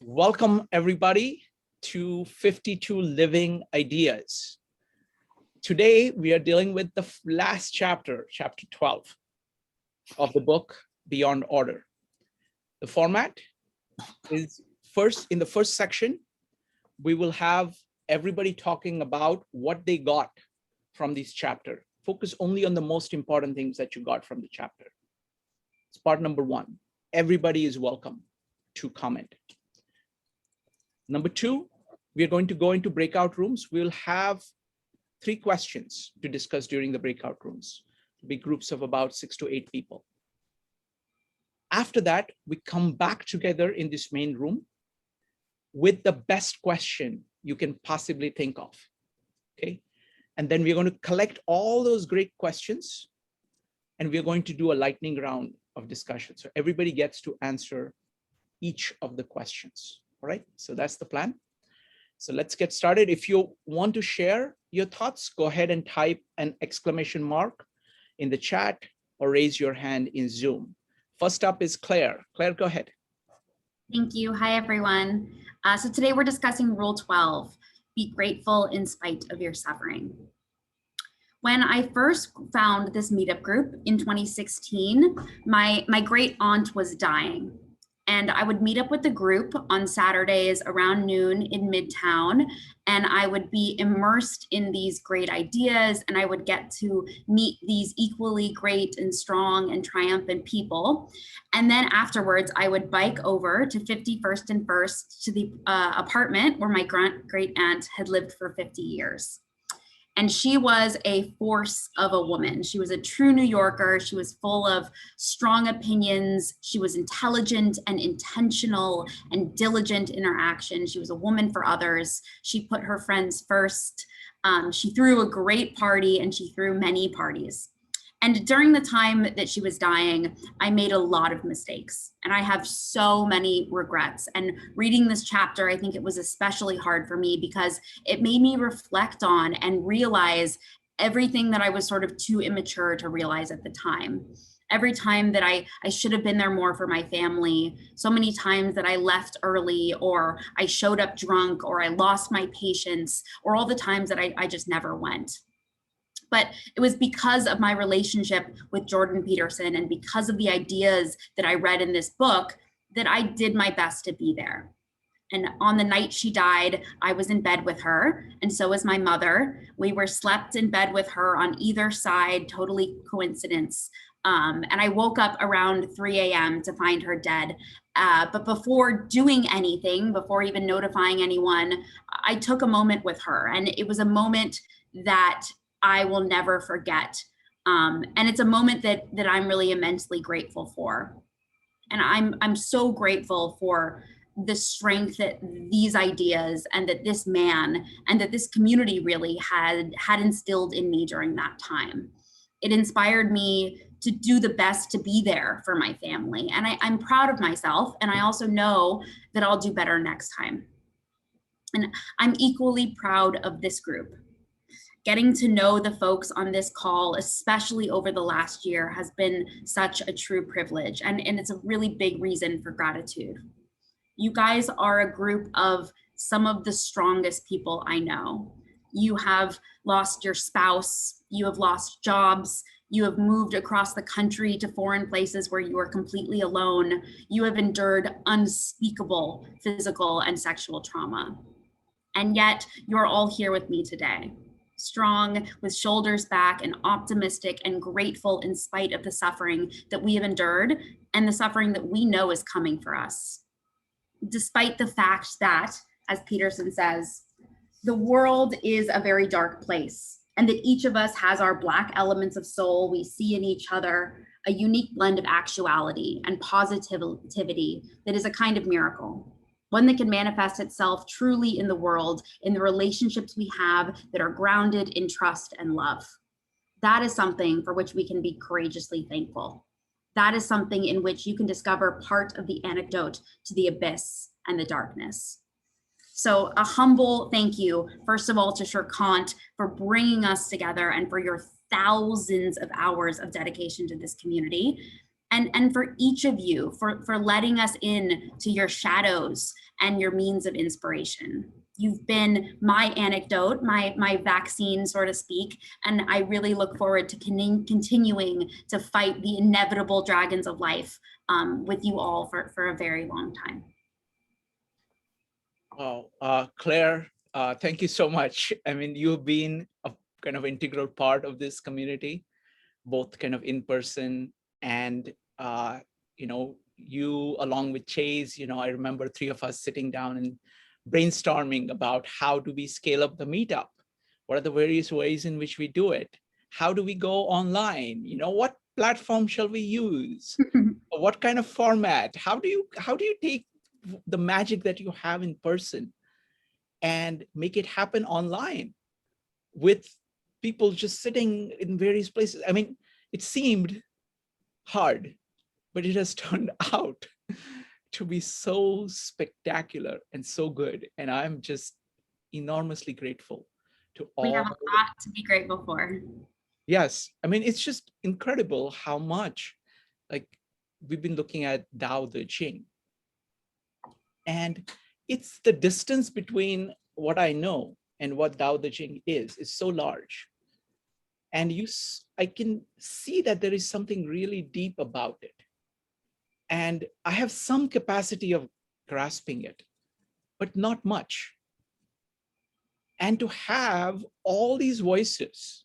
Welcome everybody to 52 Living Ideas. Today we are dealing with the last chapter, chapter 12 of the book Beyond Order. The format is in the first section, we will have everybody talking about what they got from this chapter. Focus only on the most important things that you got from the chapter. It's part number one. Everybody is welcome to comment. Number two, we are going to go into breakout rooms. We'll have 3 questions to discuss during the breakout rooms. It'll be groups of about 6 to 8 people. After that, we come back together in this main room with the best question you can possibly think of, okay? And then we're going to collect all those great questions and we're going to do a lightning round of discussion. So everybody gets to answer each of the questions. All right, so that's the plan. So let's get started. If you want to share your thoughts, go ahead and type an exclamation mark in the chat or raise your hand in Zoom. First up is Claire. Claire, go ahead. Thank you. Hi, everyone. So today we're discussing Rule 12, be grateful in spite of your suffering. When I first found this meetup group in 2016, my great aunt was dying. And I would meet up with the group on Saturdays around noon in Midtown, and I would be immersed in these great ideas, and I would get to meet these equally great and strong and triumphant people. And then afterwards, I would bike over to 51st and First to the apartment where my great aunt had lived for 50 years. And she was a force of a woman. She was a true New Yorker. She was full of strong opinions. She was intelligent and intentional and diligent in her action. She was a woman for others. She put her friends first. She threw a great party and she threw many parties. And during the time that she was dying, I made a lot of mistakes and I have so many regrets. And reading this chapter, I think it was especially hard for me because it made me reflect on and realize everything that I was sort of too immature to realize at the time. Every time that I should have been there more for my family, so many times that I left early or I showed up drunk or I lost my patience or all the times that I just never went. But it was because of my relationship with Jordan Peterson and because of the ideas that I read in this book that I did my best to be there. And on the night she died, I was in bed with her, and so was my mother. We were slept in bed with her on either side, totally coincidence. And I woke up around 3 a.m. to find her dead. But before doing anything, before even notifying anyone, I took a moment with her, and it was a moment that I will never forget. And it's a moment that I'm really immensely grateful for. And I'm so grateful for the strength that these ideas and that this man and that this community really had instilled in me during that time. It inspired me to do the best to be there for my family. And I'm proud of myself. And I also know that I'll do better next time. And I'm equally proud of this group. Getting to know the folks on this call, especially over the last year, has been such a true privilege. And it's a really big reason for gratitude. You guys are a group of some of the strongest people I know. You have lost your spouse, you have lost jobs, you have moved across the country to foreign places where you are completely alone. You have endured unspeakable physical and sexual trauma. And yet you're all here with me today. Strong, with shoulders back and optimistic and grateful in spite of the suffering that we have endured and the suffering that we know is coming for us. Despite the fact that, as Peterson says, the world is a very dark place and that each of us has our black elements of soul we see in each other, a unique blend of actuality and positivity that is a kind of miracle. One that can manifest itself truly in the world, in the relationships we have that are grounded in trust and love. That is something for which we can be courageously thankful. That is something in which you can discover part of the antidote to the abyss and the darkness. So a humble thank you, first of all, to Shirkant for bringing us together and for your thousands of hours of dedication to this community. and for each of you for letting us in to your shadows and your means of inspiration. You've been my anecdote, my vaccine, so to speak, and I really look forward to continuing to fight the inevitable dragons of life with you all for a very long time. Oh, Claire, thank you so much. I mean, you've been a kind of integral part of this community, both kind of in person and, you along with Chase, I remember three of us sitting down and brainstorming about how do we scale up the meetup? What are the various ways in which we do it? How do we go online? What platform shall we use? What kind of format? How do you take the magic that you have in person and make it happen online with people just sitting in various places? I mean, it seemed hard, but it has turned out to be so spectacular and so good. And I'm just enormously grateful to all. We have a lot to be grateful for. Yes. I mean, it's just incredible how much, like, we've been looking at Tao Te Ching. And it's the distance between what I know and what Tao Te Ching is so large. And I can see that there is something really deep about it. And I have some capacity of grasping it, but not much. And to have all these voices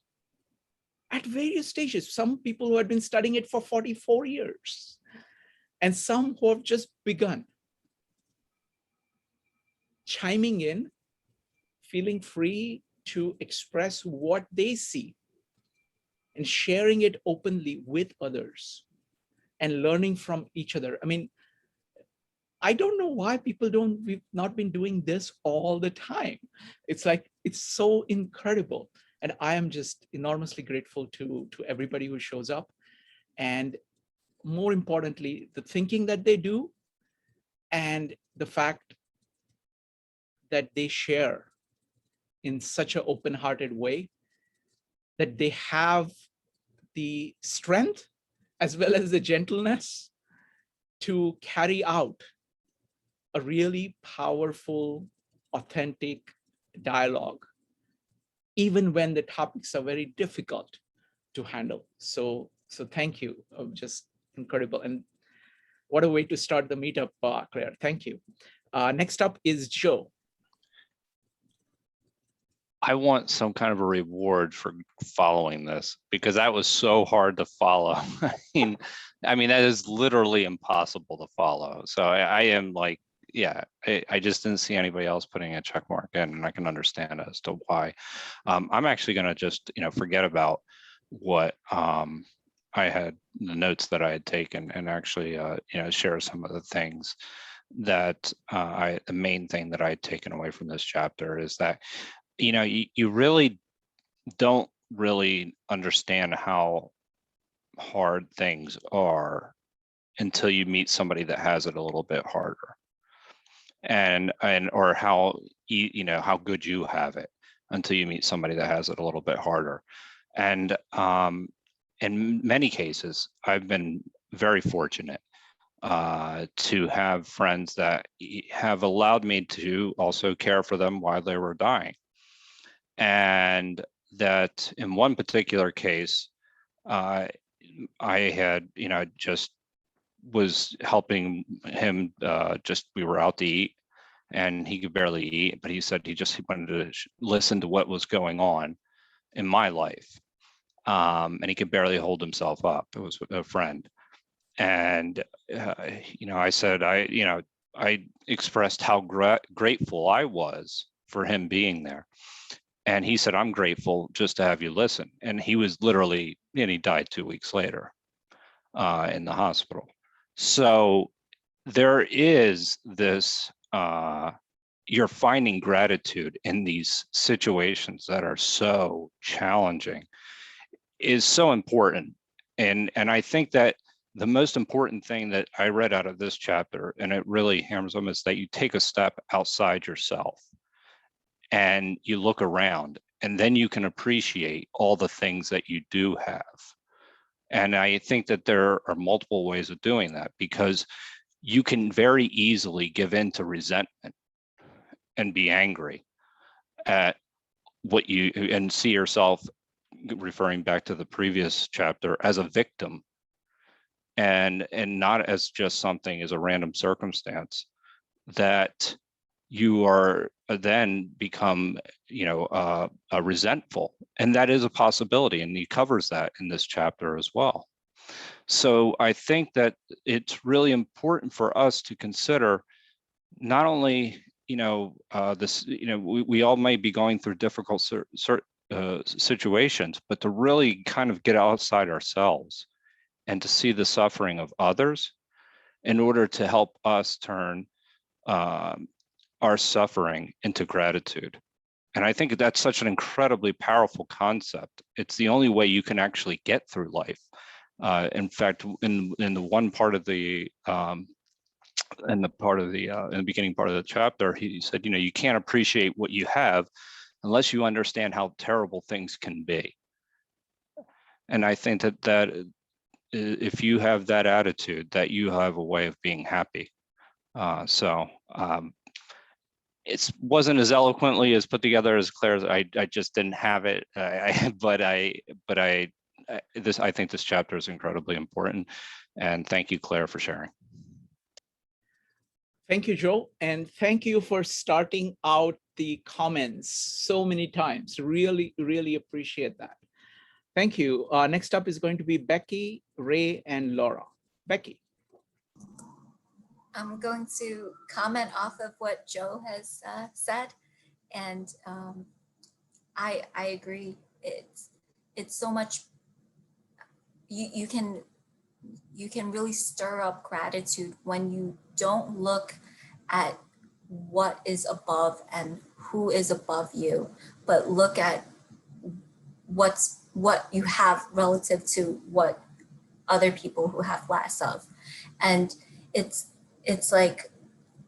at various stages, some people who had been studying it for 44 years, and some who have just begun, chiming in, feeling free to express what they see and sharing it openly with others and learning from each other. I mean, I don't know why we've not been doing this all the time. It's like, it's so incredible. And I am just enormously grateful to everybody who shows up. And more importantly, the thinking that they do and the fact that they share in such an open-hearted way, that they have the strength as well as the gentleness to carry out a really powerful, authentic dialogue, even when the topics are very difficult to handle. So thank you. Just incredible. And what a way to start the meetup, Claire. Thank you. Next up is Joe. I want some kind of a reward for following this, because that was so hard to follow. I mean, that is literally impossible to follow. So I am like, yeah, I just didn't see anybody else putting a check mark in, and I can understand as to why. I'm actually going to just, forget about what I had, the notes that I had taken, and actually, share some of the things that the main thing that I had taken away from this chapter is that, you really don't really understand how hard things are until you meet somebody that has it a little bit harder, and or how how good you have it until you meet somebody that has it a little bit harder. And in many cases, I've been very fortunate to have friends that have allowed me to also care for them while they were dying. And that in one particular case, I had, just was helping him, we were out to eat, and he could barely eat, but he said he wanted to listen to what was going on in my life. And he could barely hold himself up. It was a friend. And, I said, I expressed how grateful I was for him being there. And he said, I'm grateful just to have you listen. And he was literally, and he died 2 weeks later in the hospital. So there is this, you're finding gratitude in these situations that are so challenging is so important. And I think that the most important thing that I read out of this chapter, and it really hammers home, is that you take a step outside yourself and you look around, and then you can appreciate all the things that you do have. And I think that there are multiple ways of doing that, because you can very easily give in to resentment and be angry at what you, and see yourself, referring back to the previous chapter, as a victim, and not as just something, as a random circumstance, that you are then become, resentful. And that is a possibility, and he covers that in this chapter as well. So I think that it's really important for us to consider not only, this, we all may be going through difficult situations, but to really kind of get outside ourselves and to see the suffering of others in order to help us turn our suffering into gratitude. And I think that's such an incredibly powerful concept. It's the only way you can actually get through life. In fact, in the one part of the in the beginning part of the chapter, he said, you can't appreciate what you have unless you understand how terrible things can be. And I think that if you have that attitude, that you have a way of being happy. It wasn't as eloquently as put together as Claire's. I just didn't have it. I think this chapter is incredibly important. And thank you, Claire, for sharing. Thank you, Joe. And thank you for starting out the comments so many times. Really, really appreciate that. Thank you. Next up is going to be Becky, Ray, and Laura. Becky. I'm going to comment off of what Joe has said, and I agree. It's so much. You can really stir up gratitude when you don't look at what is above and who is above you, but look at what you have relative to what other people who have less of. And it's like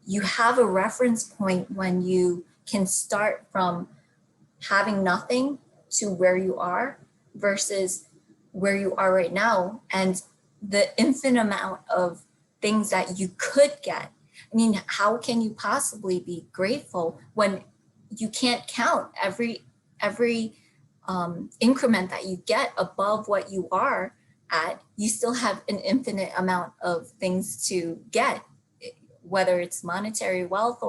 you have a reference point when you can start from having nothing to where you are versus where you are right now, and the infinite amount of things that you could get. I mean, how can you possibly be grateful when you can't count every increment that you get above what you are at? You still have an infinite amount of things to get, whether it's monetary wealth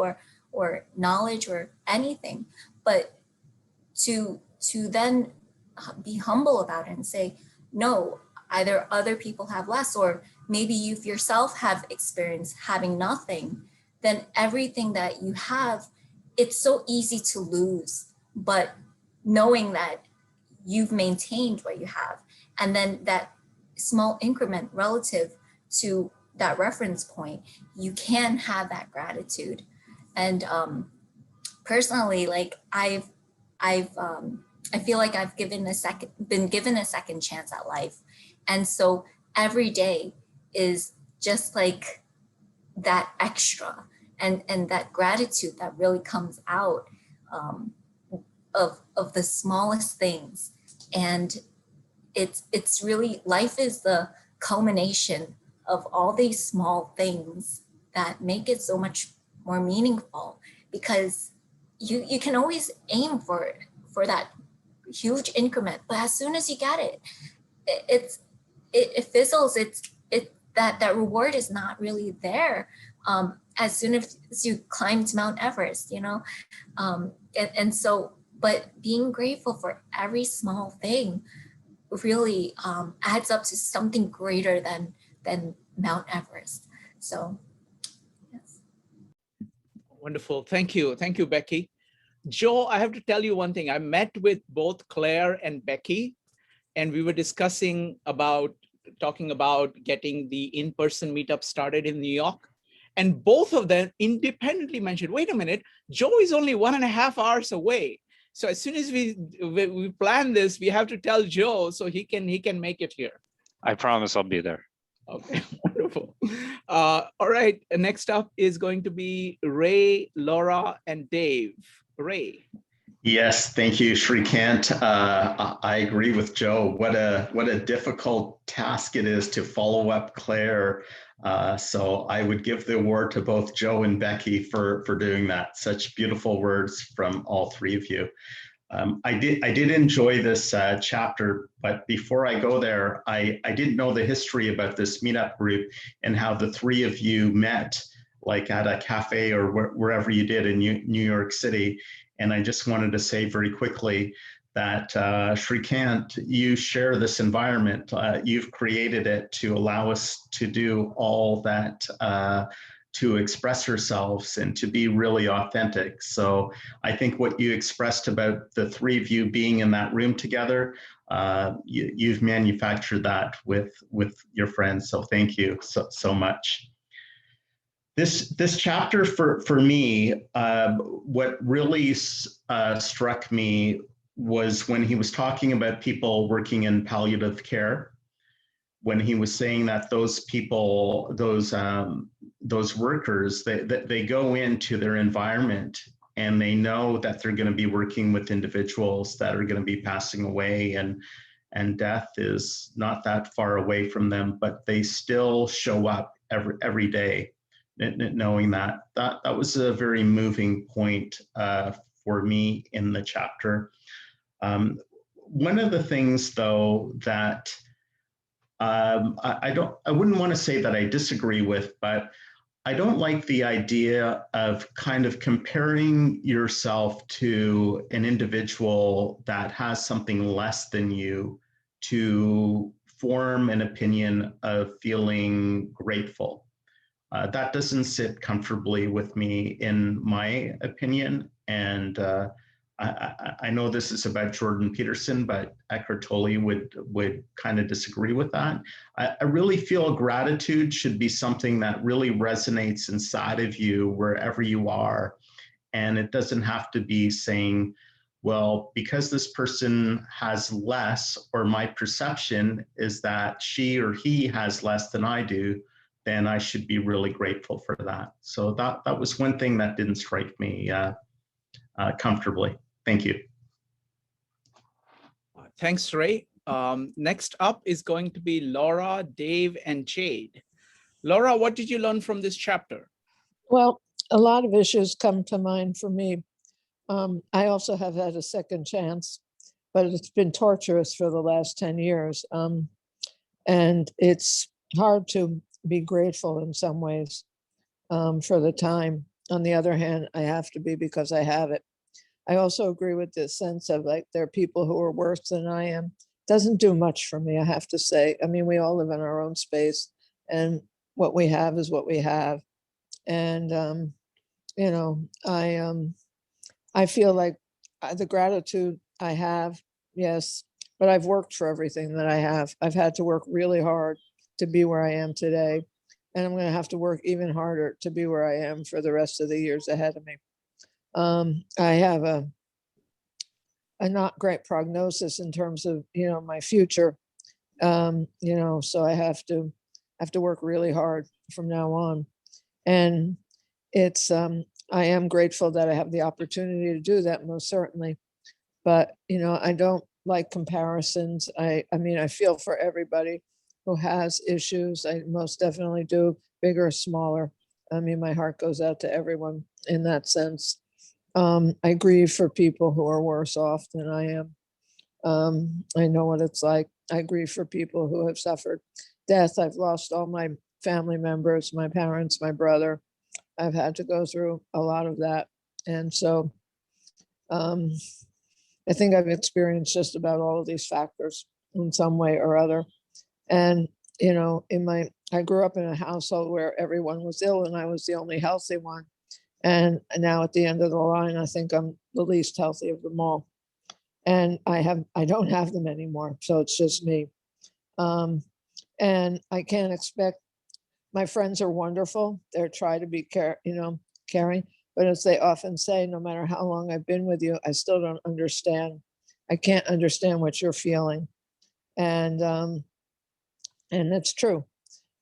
or knowledge or anything. But to then be humble about it and say, no, either other people have less, or maybe you yourself have experienced having nothing, then everything that you have, it's so easy to lose. But knowing that you've maintained what you have, and then that small increment relative to that reference point, you can have that gratitude. And personally, like I feel like I've been given a second chance at life. And so every day is just like that extra, and that gratitude that really comes out of the smallest things. And it's really, life is the culmination of all these small things that make it so much more meaningful, because you can always aim for that huge increment, but as soon as you get it, it fizzles. That reward is not really there as soon as you climb to Mount Everest, and so, but being grateful for every small thing really adds up to something greater than Mount Everest. So, yes. Wonderful. Thank you. Thank you, Becky. Joe, I have to tell you one thing. I met with both Claire and Becky, and we were talking about getting the in-person meetup started in New York. And both of them independently mentioned, wait a minute, Joe is only 1.5 hours away. So as soon as we plan this, we have to tell Joe so he can make it here. I promise I'll be there. Okay, wonderful. All right, next up is going to be Ray, Laura, and Dave. Ray. Yes, thank you, Shrikant. I agree with Joe. What a difficult task it is to follow up Claire. So I would give the award to both Joe and Becky for doing that. Such beautiful words from all three of you. I did enjoy this chapter, but before I go there, I didn't know the history about this meetup group and how the three of you met, like at a cafe or wherever you did in New York City. And I just wanted to say very quickly that Shrikant, you share this environment. You've created it to allow us to do all that, to express ourselves and to be really authentic. So I think what you expressed about the three of you being in that room together, you've manufactured that with your friends. So thank you so much. This chapter for me, what really struck me was when he was talking about people working in palliative care, when he was saying that those people, those workers, they go into their environment and they know that they're going to be working with individuals that are going to be passing away, and death is not that far away from them, but they still show up every day, knowing that was a very moving point for me in the chapter. One of the things, though, that I wouldn't want to say that I disagree with, but I don't like the idea of kind of comparing yourself to an individual that has something less than you to form an opinion of feeling grateful. That doesn't sit comfortably with me, in my opinion. And I know this is about Jordan Peterson, but Eckhart Tolle would kind of disagree with that. I really feel gratitude should be something that really resonates inside of you wherever you are. And it doesn't have to be saying, well, because this person has less, or my perception is that she or he has less than I do, then I should be really grateful for that. So that was one thing that didn't strike me comfortably. Thank you. Thanks, Ray. Next up is going to be Laura, Dave, and Jade. Laura, what did you learn from this chapter? Well, a lot of issues come to mind for me. I also have had a second chance, but it's been torturous for the last 10 years. And it's hard to be grateful in some ways for the time. On the other hand, I have to be because I have it. I also agree with this sense of like, there are people who are worse than I am. Doesn't do much for me, I have to say. I mean, we all live in our own space, and what we have is what we have. And, you know, I feel like the gratitude I have, yes, but I've worked for everything that I have. I've had to work really hard to be where I am today. And I'm going to have to work even harder to be where I am for the rest of the years ahead of me. I have a not great prognosis in terms of, you know, my future. You know, so I have to work really hard from now on. And it's, I am grateful that I have the opportunity to do that, most certainly. But, you know, I don't like comparisons. I mean, I feel for everybody who has issues. I most definitely do, bigger or smaller. I mean, my heart goes out to everyone in that sense. I grieve for people who are worse off than I am. I know what it's like. I grieve for people who have suffered death. I've lost all my family members, my parents, my brother. I've had to go through a lot of that. And so I think I've experienced just about all of these factors in some way or other. And, you know, I grew up in a household where everyone was ill and I was the only healthy one. And now at the end of the line, I think I'm the least healthy of them all. And I don't have them anymore. So it's just me. And I can't expect, my friends are wonderful. They're trying to be caring. But as they often say, no matter how long I've been with you, I still don't understand. I can't understand what you're feeling. And that's true.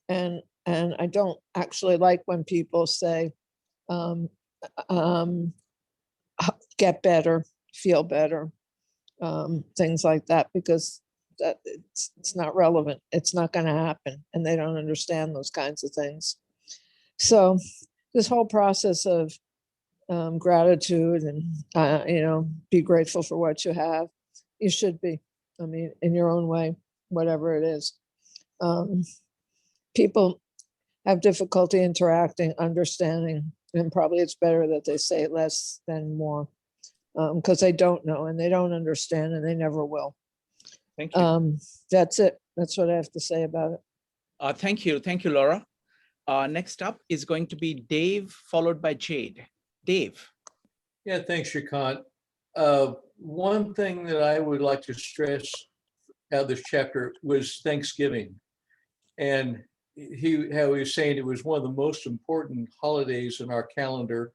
And I don't actually like when people say, get better, feel better, things like that, because that it's not relevant. It's not going to happen, and they don't understand those kinds of things. So this whole process of gratitude and, be grateful for what you have. You should be, I mean, in your own way, whatever it is. People have difficulty interacting, understanding, and probably it's better that they say less than more, because they don't know and they don't understand and they never will. Thank you. That's it. That's what I have to say about it. Thank you. Thank you, Laura. Next up is going to be Dave, followed by Jade. Dave. Yeah, thanks, Shrikant. One thing that I would like to stress out of this chapter was Thanksgiving. And how he was saying it was one of the most important holidays in our calendar,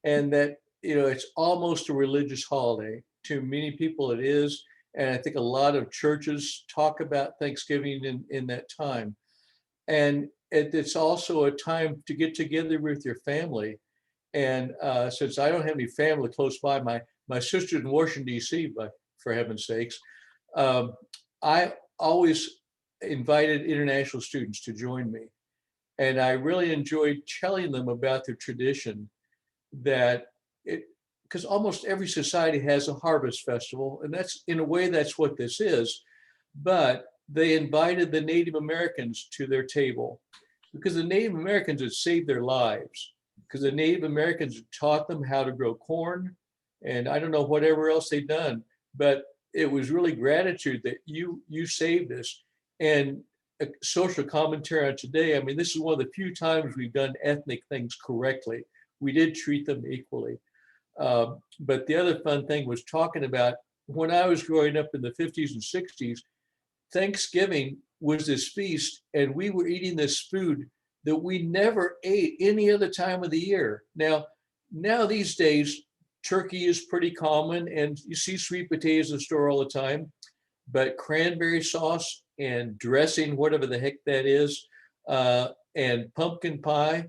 and that, it's almost a religious holiday. To many people it is. And I think a lot of churches talk about Thanksgiving in that time. And it's also a time to get together with your family. And since I don't have any family close by, my sister's in Washington, D.C., but for heaven's sakes, I always invited international students to join me. And I really enjoyed telling them about the tradition because almost every society has a harvest festival, and that's, in a way, that's what this is. But they invited the Native Americans to their table because the Native Americans had saved their lives, because the Native Americans had taught them how to grow corn, and I don't know whatever else they'd done, but it was really gratitude that you saved us. And a social commentary on today, I mean, this is one of the few times we've done ethnic things correctly. We did treat them equally. But the other fun thing was talking about when I was growing up in the 50s and 60s, Thanksgiving was this feast, and we were eating this food that we never ate any other time of the year. Now these days, turkey is pretty common, and you see sweet potatoes in the store all the time, but cranberry sauce and dressing, whatever the heck that is, and pumpkin pie,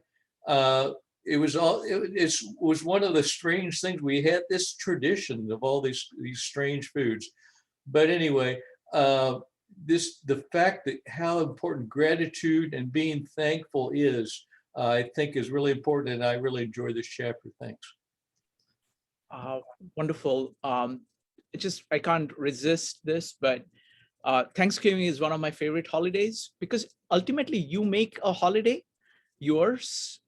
it was one of the strange things. We had this tradition of all these strange foods. But anyway, the fact that how important gratitude and being thankful is, I think is really important, and I really enjoy this chapter. Thanks. Wonderful. I can't resist this, but Thanksgiving is one of my favorite holidays, because ultimately you make a holiday yours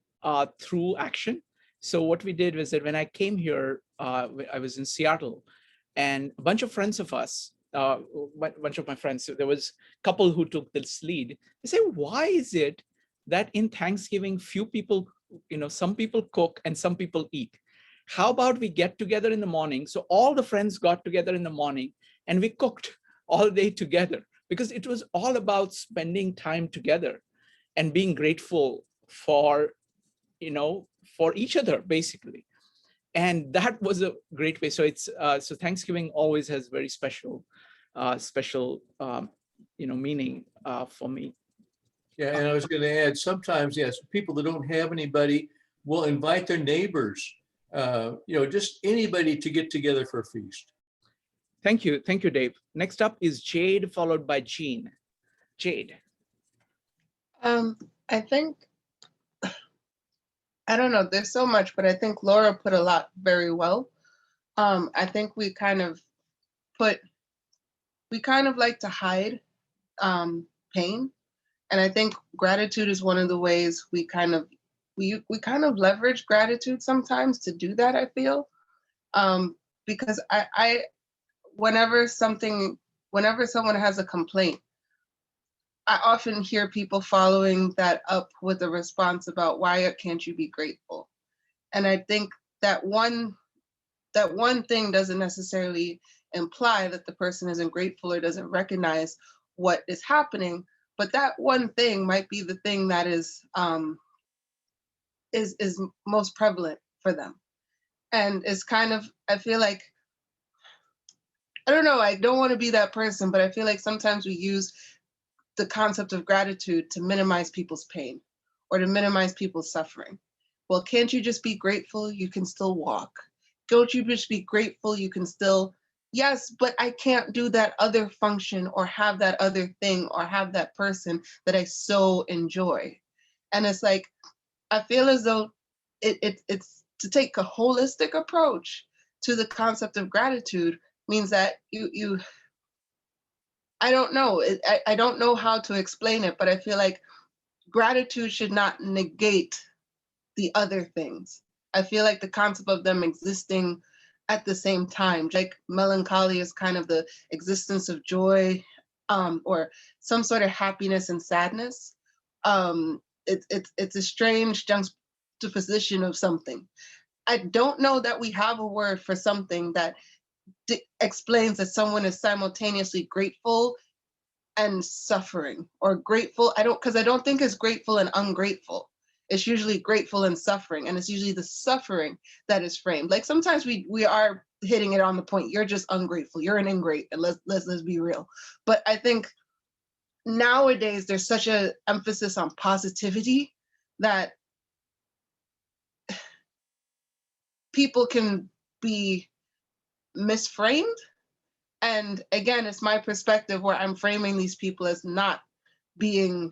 through action. So what we did was that when I came here, I was in Seattle, and a bunch of friends of us, bunch of my friends, so there was a couple who took this lead. They say, why is it that in Thanksgiving, few people, some people cook and some people eat? How about we get together in the morning? So all the friends got together in the morning and we cooked all day together, because it was all about spending time together and being grateful for each other, basically. And that was a great way. So so Thanksgiving always has very special meaning for me. Yeah, and I was going to add, sometimes, yes, people that don't have anybody will invite their neighbors, just anybody to get together for a feast. Thank you, Dave. Next up is Jade, followed by Jean. Jade. I think, I don't know, there's so much, but I think Laura put a lot very well. I think we kind of like to hide pain. And I think gratitude is one of the ways we kind of leverage gratitude sometimes to do that, I feel. Because whenever someone has a complaint, I often hear people following that up with a response about why can't you be grateful? And I think that one thing doesn't necessarily imply that the person isn't grateful or doesn't recognize what is happening, but that one thing might be the thing that is most prevalent for them. And it's kind of, I feel like, I don't know, I don't want to be that person, but I feel like sometimes we use the concept of gratitude to minimize people's pain or to minimize people's suffering. Well, can't you just be grateful? You can still walk. don't you just be grateful you can still, yes, but I can't do that other function or have that other thing or have that person that I so enjoy. And it's like, I feel as though it's to take a holistic approach to the concept of gratitude means that I don't know. I don't know how to explain it, but I feel like gratitude should not negate the other things. I feel like the concept of them existing at the same time, like melancholy is kind of the existence of joy, or some sort of happiness and sadness. It's a strange juxtaposition of something. I don't know that we have a word for something that explains that someone is simultaneously grateful and suffering, or grateful. I don't think it's grateful and ungrateful. It's usually grateful and suffering, and it's usually the suffering that is framed. Like sometimes we are hitting it on the point. You're just ungrateful. You're an ingrate, and let's be real. But I think nowadays there's such an emphasis on positivity that people can be misframed. And again, it's my perspective where I'm framing these people as not being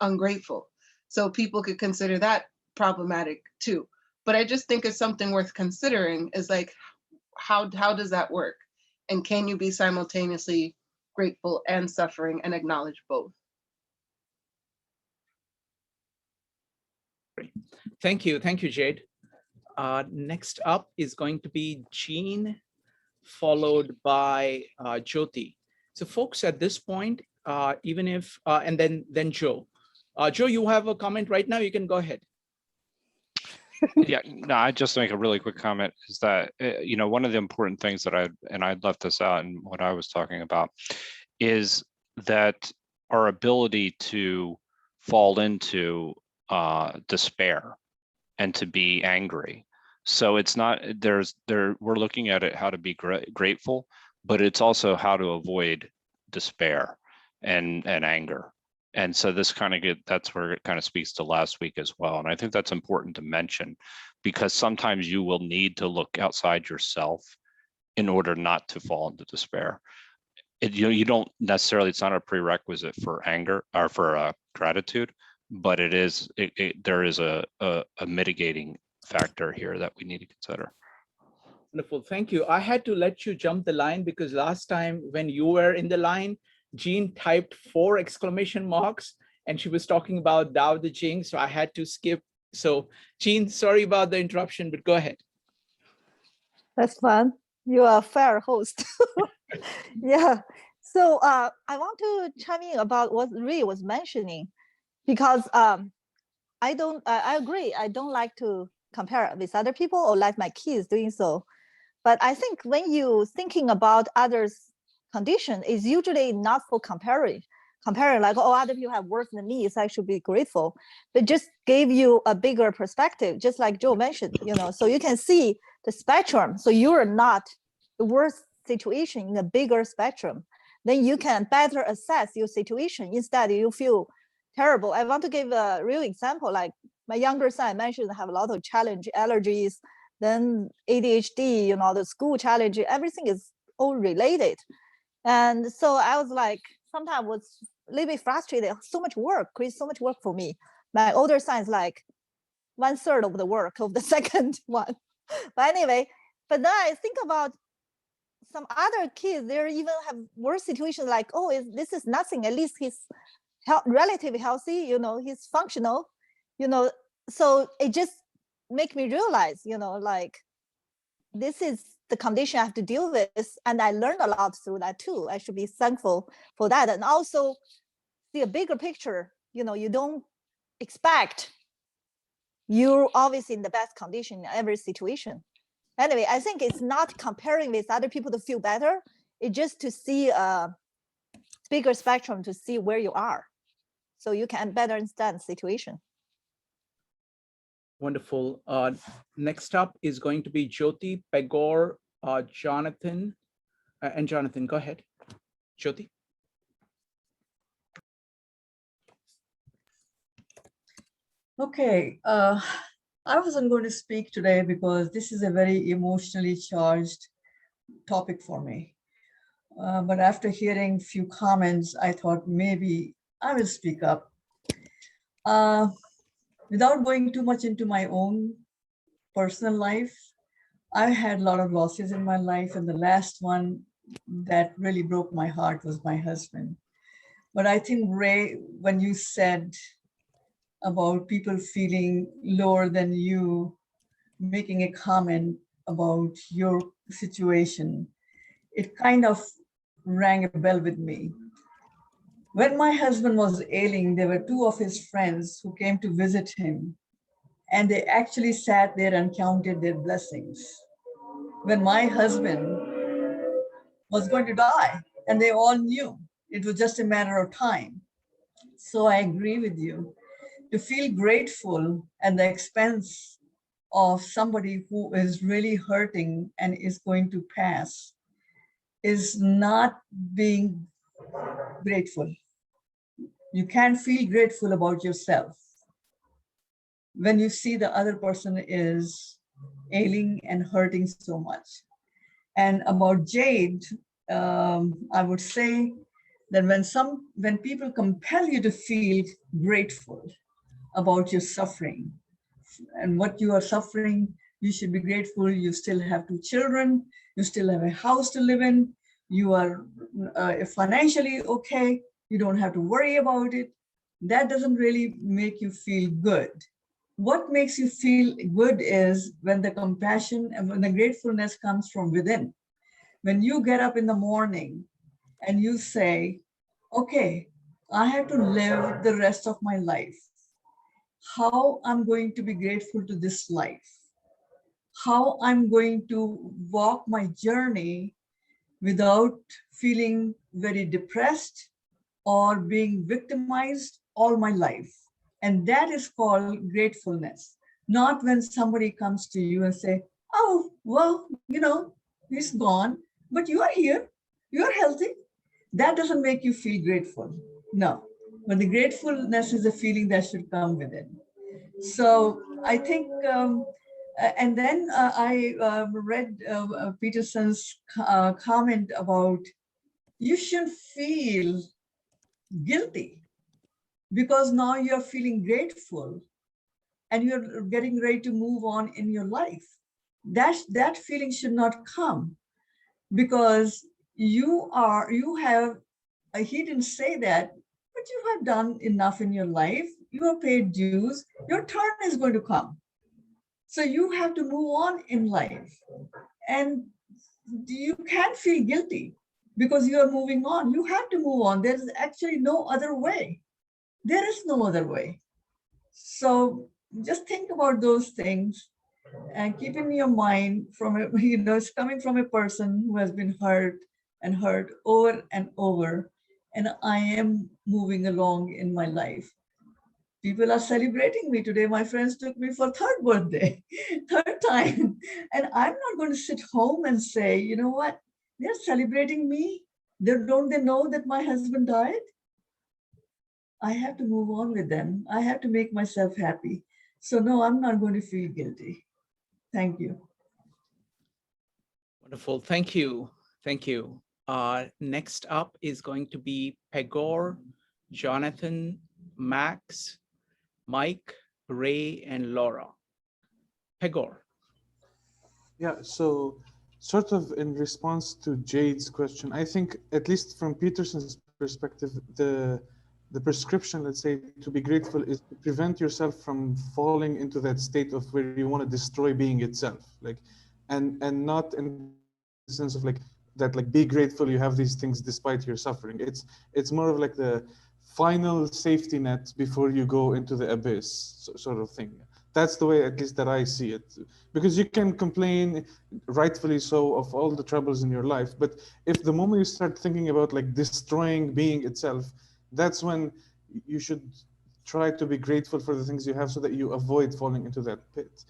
ungrateful. So people could consider that problematic too. But I just think it's something worth considering is like, how does that work? And can you be simultaneously grateful and suffering and acknowledge both? Great. Thank you, Jade. Next up is going to be Jean, followed by Jyoti. So folks, at this point, even if, and then Joe. Joe, you have a comment right now, you can go ahead. Yeah, no, I just make a really quick comment is that, one of the important things that I left this out in what I was talking about is that our ability to fall into despair and to be angry. So it's not, we're looking at it how to be grateful, but it's also how to avoid despair and anger. And so this that's where it kind of speaks to last week as well. And I think that's important to mention because sometimes you will need to look outside yourself in order not to fall into despair. You don't necessarily, it's not a prerequisite for anger or for gratitude, but there is a mitigating factor here that we need to consider. Wonderful, thank you. I had to let you jump the line because last time when you were in the line, Jean typed 4 exclamation marks and she was talking about Tao Te Ching, so I had to skip. So Jean, sorry about the interruption, but go ahead. That's fun. You are a fair host. Yeah. So I want to chime in about what Ray was mentioning, because I agree. I don't like to compare with other people or let my kids doing so. But I think when you thinking about others' condition, is usually not for comparing like, oh, other people have worse than me, so I should be grateful. But just gave you a bigger perspective, just like Joe mentioned, so you can see the spectrum. So you're not the worst situation in a bigger spectrum. Then you can better assess your situation. Instead, you feel terrible. I want to give a real example. Like my younger son, I mentioned, have a lot of challenge, allergies, then ADHD, the school challenge, everything is all related. And so I was like, sometimes was a little bit frustrated. So much work, creates so much work for me. My older son is like 1/3 of the work of the second one. But anyway, but then I think about some other kids, they even have worse situations like, oh, this is nothing. At least he's relatively healthy, he's functional, so it just make me realize, like this is the condition I have to deal with. And I learned a lot through that too. I should be thankful for that. And also see a bigger picture, you don't expect you're always in the best condition in every situation. Anyway, I think it's not comparing with other people to feel better. It's just to see a bigger spectrum, to see where you are, so you can better understand the situation. Wonderful. Next up is going to be Jyoti, Pegor, Jonathan, and Jonathan, go ahead. Jyoti. Okay, I wasn't going to speak today because this is a very emotionally charged topic for me. But after hearing few comments, I thought maybe I will speak up. Without going too much into my own personal life, I had a lot of losses in my life, and the last one that really broke my heart was my husband. But I think, Ray, when you said about people feeling lower than you, making a comment about your situation, it kind of rang a bell with me. When my husband was ailing, there were two of his friends who came to visit him, and they actually sat there and counted their blessings. When my husband was going to die, and they all knew it was just a matter of time. So I agree with you. To feel grateful at the expense of somebody who is really hurting and is going to pass is not being grateful. You can't feel grateful about yourself when you see the other person is ailing and hurting so much. And about Jade, I would say that when people compel you to feel grateful about your suffering and what you are suffering, you should be grateful. You still have two children, you still have a house to live in, you are financially okay, you don't have to worry about it. That doesn't really make you feel good. What makes you feel good is when the compassion and when the gratefulness comes from within. When you get up in the morning and you say, okay, I have to live the rest of my life. How I'm going to be grateful to this life. How I'm going to walk my journey without feeling very depressed or being victimized all my life. And that is called gratefulness. Not when somebody comes to you and say, oh, well, he's gone, but you are here, you're healthy. That doesn't make you feel grateful. No, but the gratefulness is a feeling that should come within. So I think, and then I read Peterson's comment about you shouldn't feel guilty because now you're feeling grateful and you're getting ready to move on in your life. That feeling should not come because he didn't say that, but you have done enough in your life, you have paid dues, your turn is going to come. So you have to move on in life. And you can't feel guilty because you are moving on. You have to move on. There's actually no other way. There is no other way. So just think about those things and keep in your mind it's coming from a person who has been hurt and hurt over and over. And I am moving along in my life. People are celebrating me today. My friends took me for third birthday, third time. And I'm not going to sit home and say, you know what? They're celebrating me. Don't they know that my husband died? I have to move on with them. I have to make myself happy. So no, I'm not going to feel guilty. Thank you. Wonderful. Thank you. Thank you. Next up is going to be Pegor, Jonathan, Max, Mike, Ray, and Laura. Pegor. Yeah, so sort of in response to Jade's question, I think at least from Peterson's perspective, the prescription, let's say, to be grateful is to prevent yourself from falling into that state of where you want to destroy being itself, like, and not in the sense of like that, like be grateful you have these things despite your suffering. It's more of like the final safety net before you go into the abyss, sort of thing. That's the way, at least, that I see it. Because you can complain, rightfully so, of all the troubles in your life, but if the moment you start thinking about like destroying being itself, that's when you should try to be grateful for the things you have so that you avoid falling into that pit.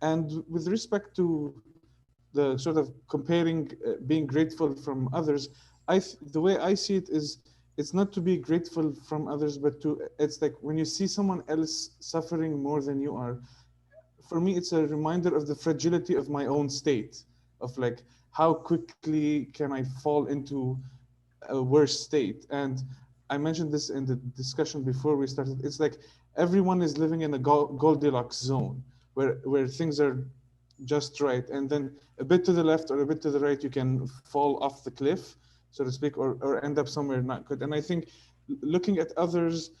And with respect to the sort of comparing being grateful from others, the way I see it is, it's not to be grateful from others, but it's like when you see someone else suffering more than you are, for me, it's a reminder of the fragility of my own state, of like how quickly can I fall into a worse state. And I mentioned this in the discussion before we started. It's like everyone is living in a Goldilocks zone where things are just right, and then a bit to the left or a bit to the right, you can fall off the cliff, so to speak, or end up somewhere not good. And I think looking at others,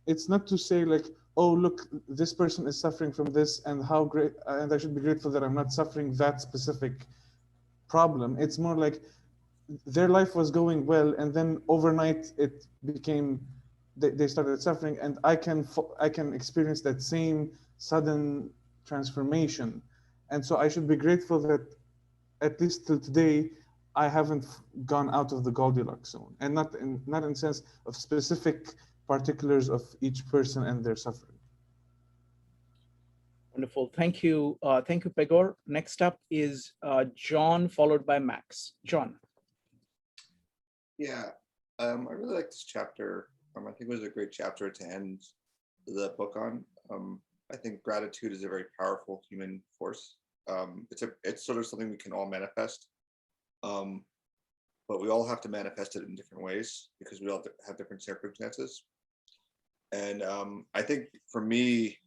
it's not to say like, oh, look, this person is suffering from this, and how great, and I should be grateful that I'm not suffering that specific problem. It's more like their life was going well, and then overnight it became, they started suffering, and I can experience that same sudden transformation. And so I should be grateful that at least till today, I haven't gone out of the Goldilocks zone, and not in sense of specific particulars of each person and their suffering. Wonderful. Thank you. Thank you, Pegor. Next up is John, followed by Max. John. Yeah, I really like this chapter. I think it was a great chapter to end the book on. I think gratitude is a very powerful human force. It's sort of something we can all manifest, but we all have to manifest it in different ways because we all have different circumstances. And I think for me,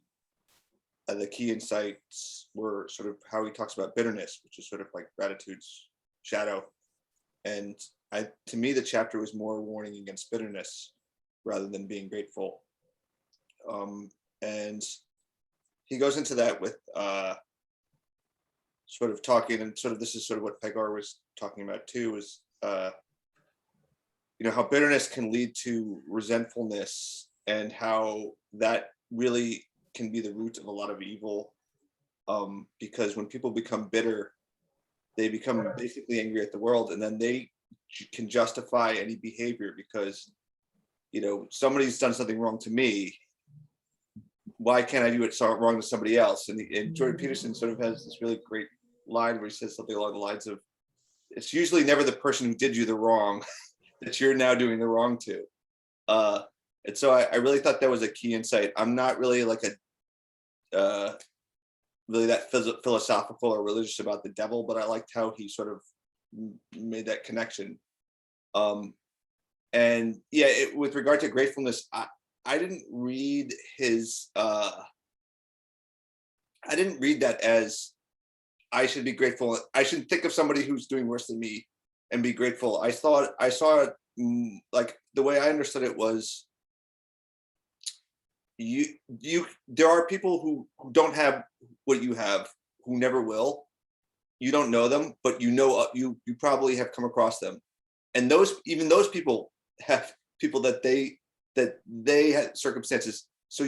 the key insights were sort of how he talks about bitterness, which is sort of like gratitude's shadow. And to me, the chapter was more warning against bitterness rather than being grateful. And he goes into that with sort of talking, and sort of this is sort of what Pegor was talking about too, is how bitterness can lead to resentfulness, and how that really can be the root of a lot of evil. Because when people become bitter, they become basically angry at the world, and then they can justify any behavior because, somebody's done something wrong to me. Why can't I do it wrong to somebody else? And Jordan Peterson sort of has this really great line where he says something along the lines of, it's usually never the person who did you the wrong that you're now doing the wrong to. And so I really thought that was a key insight. I'm not really like really that philosophical or religious about the devil, but I liked how he sort of made that connection. And yeah, with regard to gratefulness, I didn't read his, I didn't read that as I should be grateful. I should think of somebody who's doing worse than me and be grateful. I saw it like the way I understood it was, there are people who don't have what you have, who never will. You don't know them, but you probably have come across them. And even those people have people that they had circumstances. So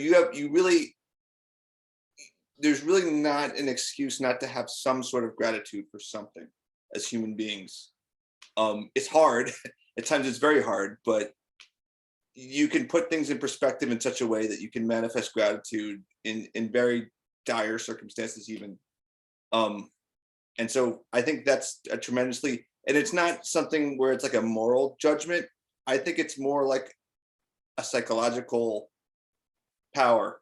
there's really not an excuse not to have some sort of gratitude for something as human beings. It's hard, at times it's very hard, but you can put things in perspective in such a way that you can manifest gratitude in very dire circumstances even. And so I think that's a tremendously, and it's not something where it's like a moral judgment. I think it's more like a psychological power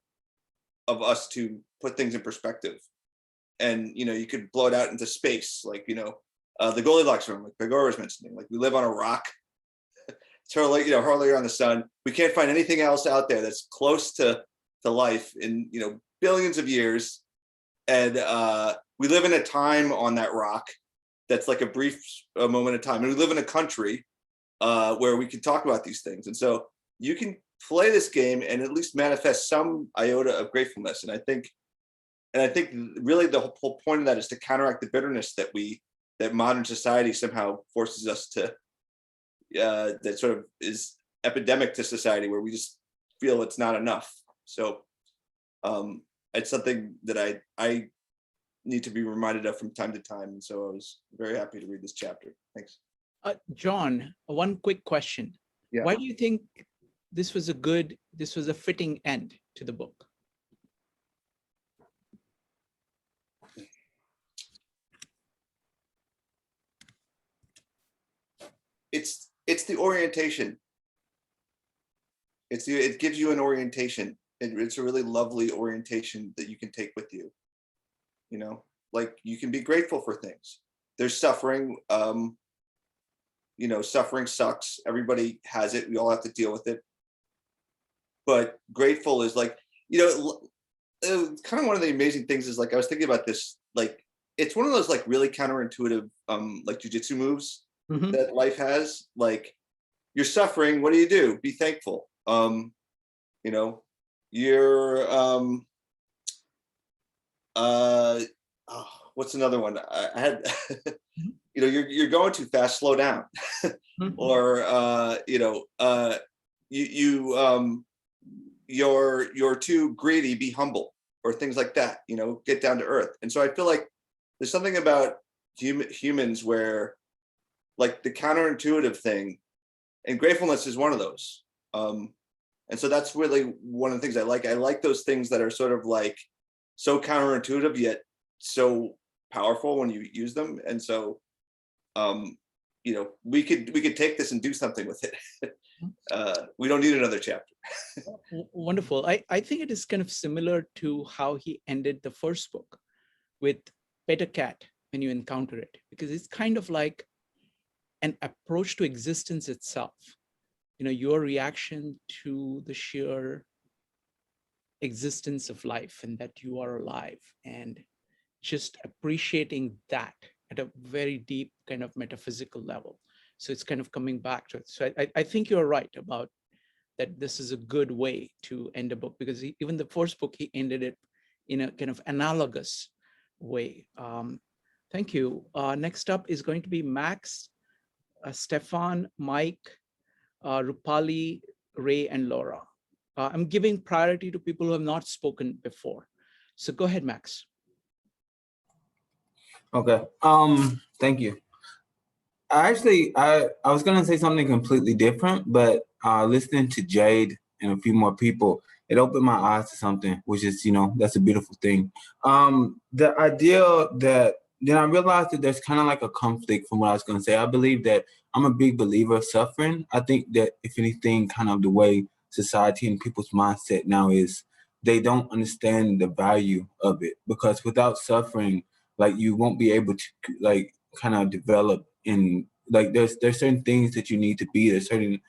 of us to put things in perspective. And, you could blow it out into space, like, the Goldilocks room, like Pegor was mentioning, like we live on a rock. It's hardly on the sun. We can't find anything else out there that's close to life in, billions of years. And we live in a time on that rock that's like a brief moment of time. And we live in a country where we can talk about these things. And so you can play this game and at least manifest some iota of gratefulness. And I think really the whole point of that is to counteract the bitterness that modern society somehow forces us to, that sort of is epidemic to society, where we just feel it's not enough. So it's something that I need to be reminded of from time to time. And so I was very happy to read this chapter. Thanks. John, one quick question. Yeah. Why do you think this was a fitting end to the book? It's the orientation. It gives you an orientation. It's a really lovely orientation that you can take with you. you know, like you can be grateful for things. There's suffering, you know, suffering sucks. Everybody has it. We all have to deal with it. But grateful is like, you know, kind of one of the amazing things is like, I was thinking about this, like, it's one of those like really counterintuitive, like jujitsu moves that life has. Like, you're suffering, what do? Be thankful. You know, you're, what's another one? I had, you know, you're going too fast, slow down. Or, you know, you're too greedy, be humble, or things like that, you know, get down to earth. And so I feel like there's something about humans where like the counterintuitive thing, and gratefulness is one of those. And so that's really one of the things I like. I like those things that are sort of like so counterintuitive yet so powerful when you use them. And so, you know, we could take this and do something with it. We don't need another chapter. Wonderful. I think it is kind of similar to how he ended the first book with pet a cat when you encounter it, because it's kind of like an approach to existence itself. You know, your reaction to the sheer existence of life and that you are alive, and just appreciating that at a very deep kind of metaphysical level. So it's kind of coming back to it. So I think you're right about that. This is a good way to end a book, because even the first book, he ended it in a kind of analogous way. Thank you. Next up is going to be Max, Stefan, Mike, Rupali, Ray, and Laura. I'm giving priority to people who have not spoken before. So go ahead, Max. Okay. Thank you. I was gonna say something completely different, but listening to Jade and a few more people, it opened my eyes to something, which is, you know, that's a beautiful thing. The idea that then I realized that there's kind of like a conflict from what I was gonna say. I believe that I'm a big believer of suffering. I think that if anything, kind of the way society and people's mindset now is, they don't understand the value of it, because without suffering, like you won't be able to like kind of develop in like there's certain things that you need to be, there's certain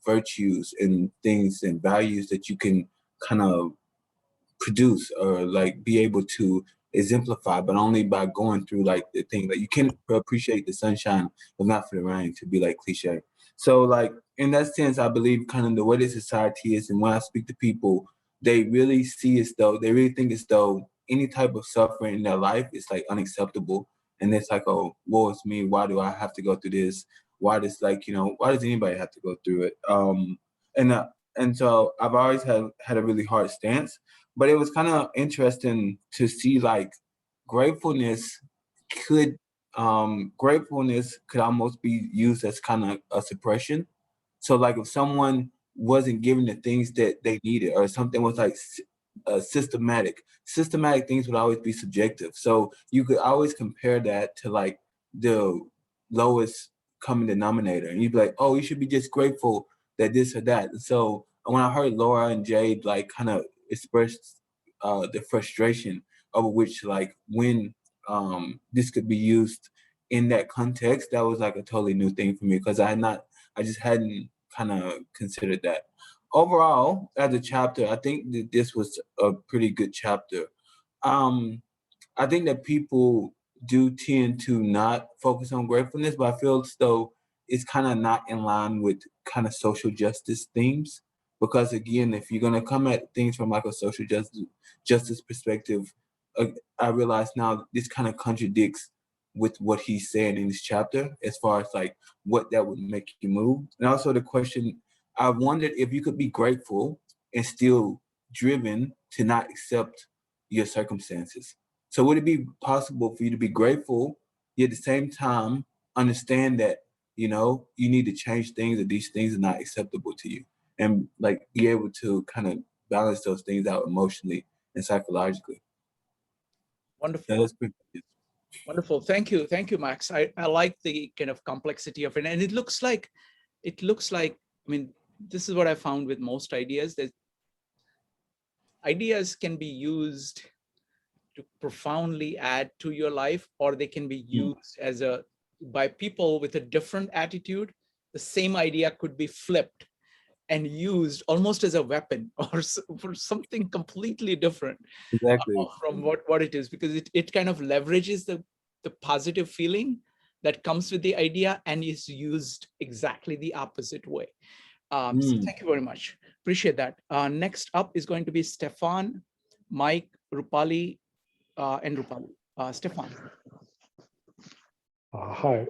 virtues and things and values that you can kind of produce or like be able to exemplify, but only by going through like the thing that you can appreciate the sunshine if not for the rain, to be like cliche. So like in that sense, I believe kind of the way the society is, and when I speak to people, they really see as though they really think as though any type of suffering in their life is like unacceptable. And it's like, oh, woe is me, why do I have to go through this? Why does like, you know, why does anybody have to go through it? And so I've always had a really hard stance, but it was kind of interesting to see like gratefulness could almost be used as kind of a suppression. So like if someone wasn't given the things that they needed, or something was like systematic things would always be subjective. So you could always compare that to like the lowest common denominator, and you'd be like, oh, you should be just grateful that this or that. And so when I heard Laura and Jade like kind of express the frustration over which like when this could be used in that context, that was like a totally new thing for me, because I just hadn't kind of considered that. Overall, as a chapter, I think that this was a pretty good chapter. I think that people do tend to not focus on gratefulness, but I feel as though it's kind of not in line with kind of social justice themes. Because again, if you're gonna come at things from like a social justice perspective, I realize now this kind of contradicts with what he's saying in this chapter, as far as like what that would make you move. And also the question, I wondered if you could be grateful and still driven to not accept your circumstances. So would it be possible for you to be grateful, yet at the same time understand that, you know, you need to change things, or these things are not acceptable to you, and like be able to kind of balance those things out emotionally and psychologically? Wonderful. Yeah, that's pretty good. Wonderful. Thank you. Thank you, Max. I like the kind of complexity of it. And it looks like, I mean, this is what I found with most ideas, that ideas can be used to profoundly add to your life, or they can be used as by people with a different attitude. The same idea could be flipped and used almost as a weapon or for something completely different from what it is, because it kind of leverages the positive feeling that comes with the idea and is used exactly the opposite way. So thank you very much. Appreciate that. Next up is going to be Stefan, Mike, Rupali, and Rupali. Stefan. Hi.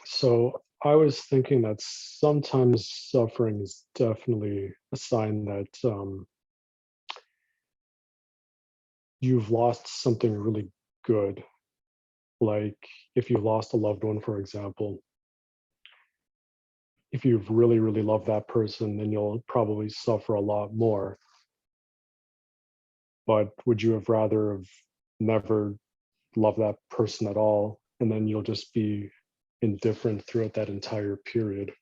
So I was thinking that sometimes suffering is definitely a sign that you've lost something really good. Like if you lost a loved one, for example, if you've really, really loved that person, then you'll probably suffer a lot more. But would you have rather have never loved that person at all, and then you'll just be indifferent throughout that entire period?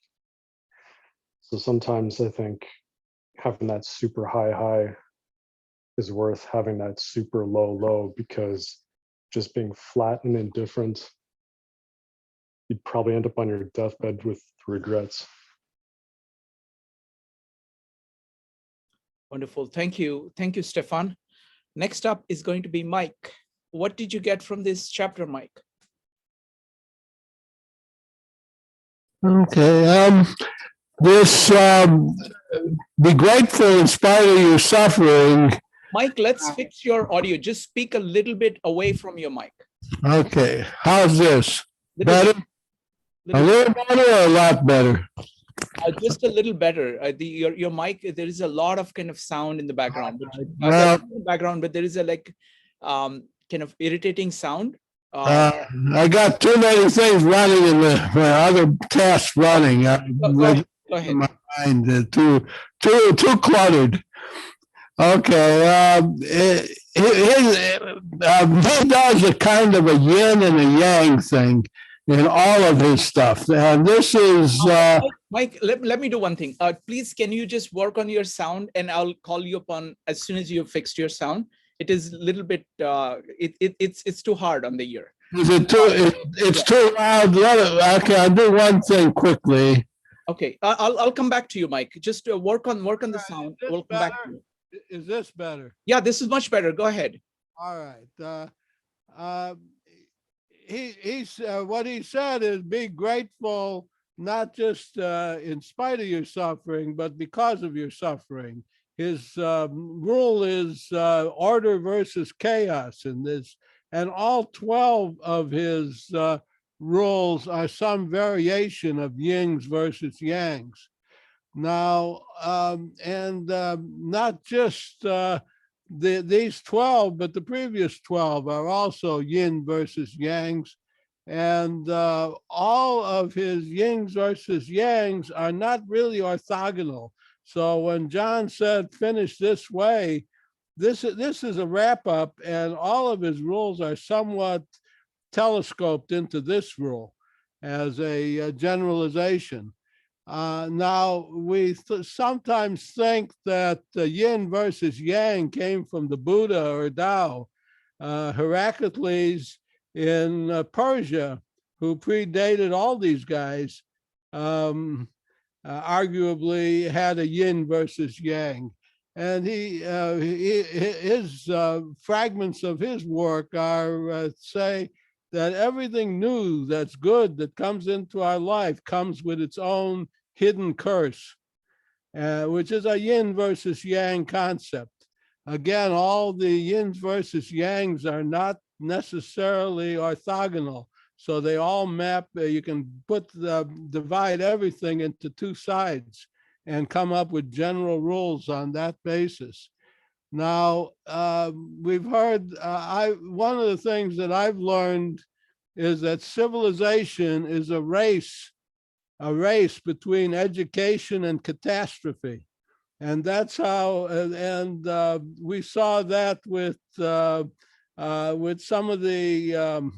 So sometimes I think having that super high is worth having that super low, because just being flat and indifferent, you'd probably end up on your deathbed with regrets. Wonderful. Thank you. Thank you, Stefan. Next up is going to be Mike. What did you get from this chapter, Mike? Okay. This be grateful in spite of your suffering. Mike, let's fix your audio. Just speak a little bit away from your mic. Okay. How's this? Better? A little better or a lot better? Just a little better. Your mic, there is a lot of kind of sound in the background. But there is a like kind of irritating sound. I got too many things running in my other tasks running. Go ahead. My mind too cluttered. Okay. He does a kind of a yin and a yang thing in all of his stuff. And this is Mike, let me do one thing. Please, can you just work on your sound, and I'll call you upon as soon as you've fixed your sound. It is a little bit it's too hard on the ear. Is it too it's too loud? Okay, I'll do one thing quickly. Okay, I'll come back to you, Mike. Just work on the sound. We'll come back to you. Is this better? Yeah, this is much better. Go ahead. All right. He's what he said is be grateful, not just in spite of your suffering, but because of your suffering. His rule is order versus chaos in this, and all 12 of his rules are some variation of yins versus yangs. Now, not just these 12, but the previous 12 are also yin versus yangs. And all of his yins versus yangs are not really orthogonal. So when John said, finish this way, this is a wrap up, and all of his rules are somewhat telescoped into this rule as a generalization. Now, we sometimes think that yin versus yang came from the Buddha or Tao. Heracles in Persia, who predated all these guys, arguably had a yin versus yang. And his fragments of his work are say that everything new that's good that comes into our life comes with its own hidden curse, which is a yin versus yang concept. Again, all the yins versus yangs are not necessarily orthogonal. So they all map, you can divide everything into two sides and come up with general rules on that basis. Now, we've heard, one of the things that I've learned is that civilization is a race between education and catastrophe. And that's how, we saw that with some of the,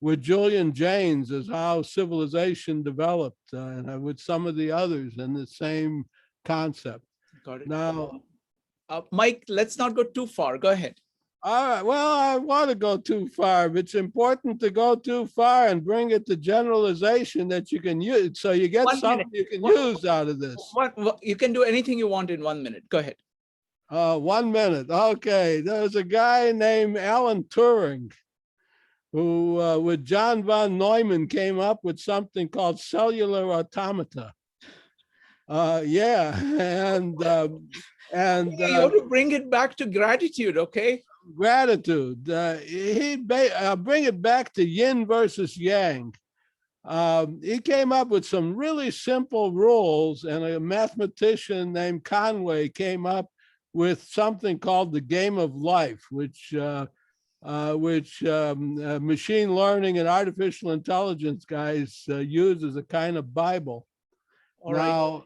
with Julian Jaynes is how civilization developed, and with some of the others in the same concept. Got it. Now, Mike, let's not go too far. Go ahead. All right. Well, I want to go too far. It's important to go too far and bring it to generalization that you can use, so you get 1 minute. something you can use out of this. What you can do anything you want in 1 minute. Go ahead. 1 minute. Okay. There's a guy named Alan Turing who, with John von Neumann, came up with something called cellular automata. Yeah, and you have to bring it back to gratitude, okay? Gratitude. I'll bring it back to yin versus yang. He came up with some really simple rules, and a mathematician named Conway came up with something called the game of life, which machine learning and artificial intelligence guys use as a kind of Bible. All right. Now,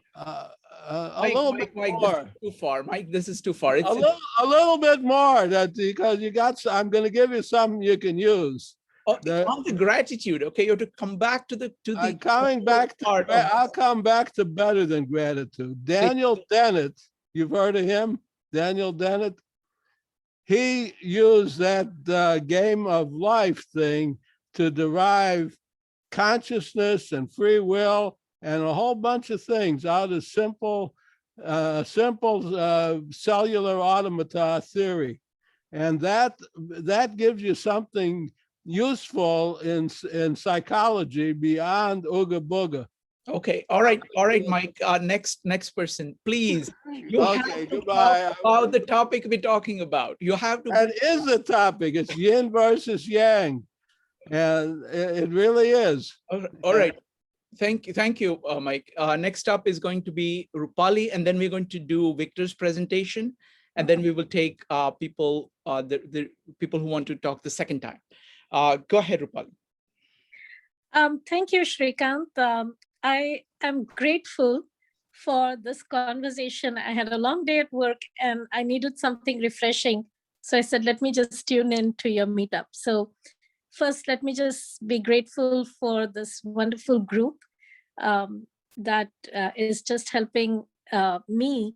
a little bit Mike, more. this is too far. Mike, this is too far. A little bit more, that because you got. I'm going to give you something you can use. On the gratitude, okay. You have to come back to the coming back to. I'll come back to better than gratitude. Daniel Dennett, you've heard of him, Daniel Dennett. He used that game of life thing to derive consciousness and free will and a whole bunch of things out of simple cellular automata theory. And that gives you something useful in psychology beyond ooga booga. Okay. All right, Mike. Next person, please. You have to goodbye. talk about the topic we're talking about. You have to. That is the topic. It's yin versus yang, and it really is. All right. Thank you, Mike. Next up is going to be Rupali, and then we're going to do Victor's presentation, and then we will take people, the people who want to talk the second time. Go ahead, Rupali. Thank you, Shrikant. I am grateful for this conversation. I had a long day at work and I needed something refreshing. So I said, let me just tune in to your meetup. So first, let me just be grateful for this wonderful group that is just helping me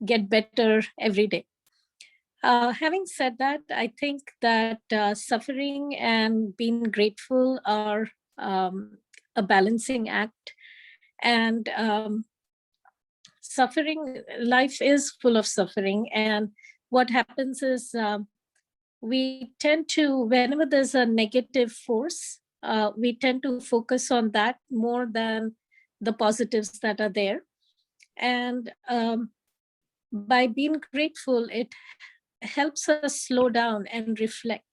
get better every day. Having said that, I think that suffering and being grateful are a balancing act. And suffering, life is full of suffering. And what happens is we tend to, whenever there's a negative force, we tend to focus on that more than the positives that are there. And by being grateful, it helps us slow down and reflect.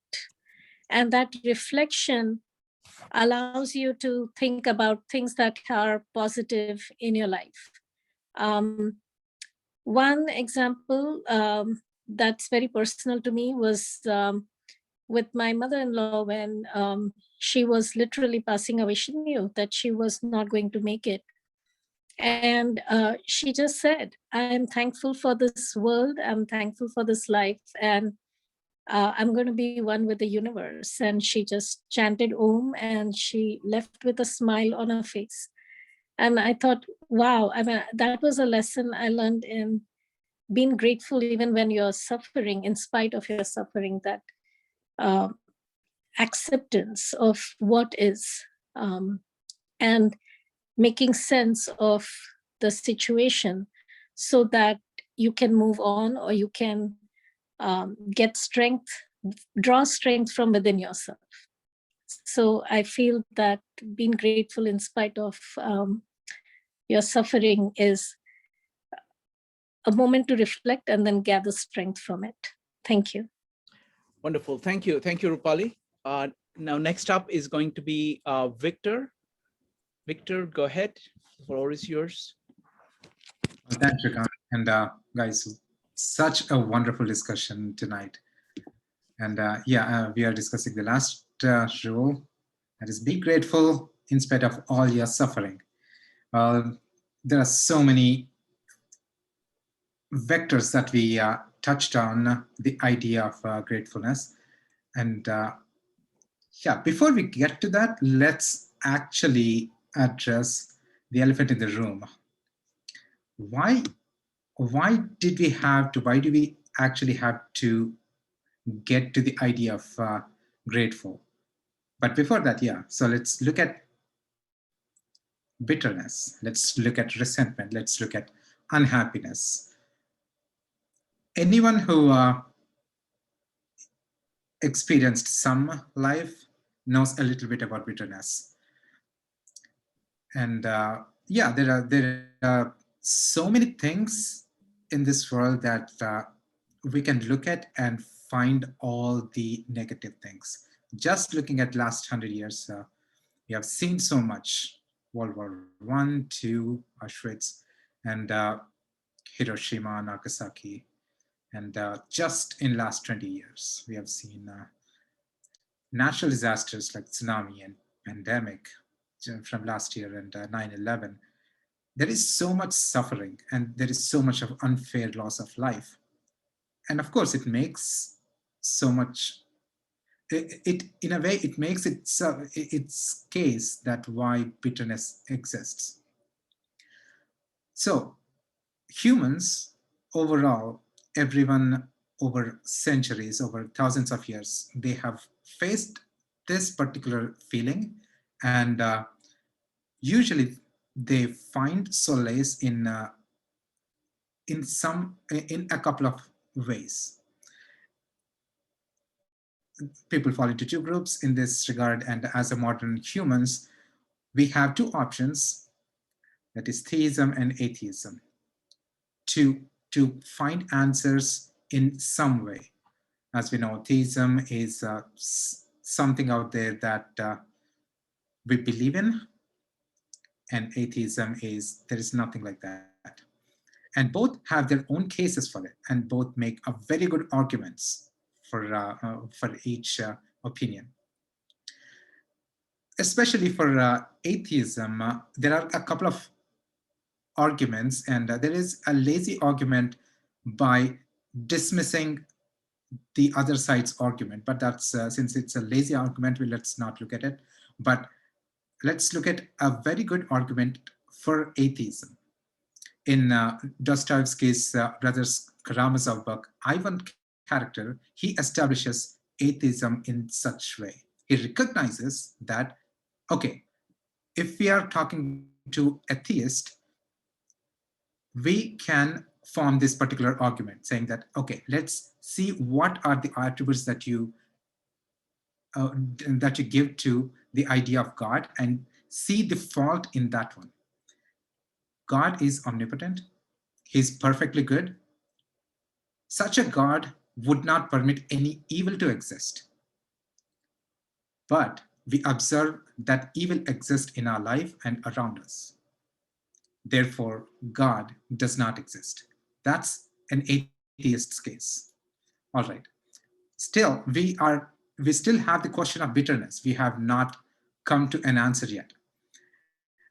And that reflection allows you to think about things that are positive in your life. One example that's very personal to me was with my mother-in-law when she was literally passing away. She knew that she was not going to make it. And she just said, I'm thankful for this world. I'm thankful for this life. And I'm going to be one with the universe. And she just chanted Om and she left with a smile on her face. And I thought, wow, I mean, that was a lesson I learned in being grateful even when you're suffering, in spite of your suffering, that acceptance of what is and making sense of the situation so that you can move on or you can get strength, draw strength from within yourself. So I feel that being grateful in spite of your suffering is a moment to reflect and then gather strength from it. Thank you. Wonderful. Thank you. Thank you, Rupali. Now, next up is going to be Victor. Victor, go ahead. The floor is yours. Thanks, Shrikant. And guys, such a wonderful discussion tonight. And we are discussing the last rule, that is be grateful in spite of all your suffering. There are so many vectors that we touched on the idea of gratefulness. And before we get to that, let's actually address the elephant in the room. Why do we actually have to get to the idea of grateful. But before that, yeah, so let's look at bitterness. Let's look at resentment. Let's look at unhappiness. Anyone who experienced some life knows a little bit about bitterness. And yeah, there are so many things in this world that we can look at and find all the negative things. Just looking at last 100 years, we have seen so much. World War I, II, Auschwitz, and Hiroshima, Nagasaki. And just in last 20 years, we have seen natural disasters like tsunami and pandemic from last year and 9/11. There is so much suffering and there is so much of unfair loss of life. And of course, it makes so much, in a way, it makes its case that why bitterness exists. So humans overall, everyone over centuries, over thousands of years, they have faced this particular feeling, and usually they find solace in a couple of ways. People fall into two groups in this regard, and as a modern humans, we have two options, that is theism and atheism, to find answers in some way. As we know, theism is something out there that we believe in, and atheism is there is nothing like that. And both have their own cases for it, and both make a very good arguments for each opinion. Especially for atheism, there are a couple of arguments, and there is a lazy argument by dismissing the other side's argument, but that's since it's a lazy argument, let's not look at it. But let's look at a very good argument for atheism. In Dostoevsky's Brothers Karamazov book, Ivan character, he establishes atheism in such way. He recognizes that, okay, if we are talking to a theist, we can form this particular argument saying that, okay, let's see what are the attributes that you give to the idea of God and see the fault in that one. God is omnipotent. He's perfectly good. Such a God would not permit any evil to exist. But we observe that evil exists in our life and around us. Therefore, God does not exist. That's an atheist's case. All right. Still, we still have the question of bitterness. We have not come to an answer yet.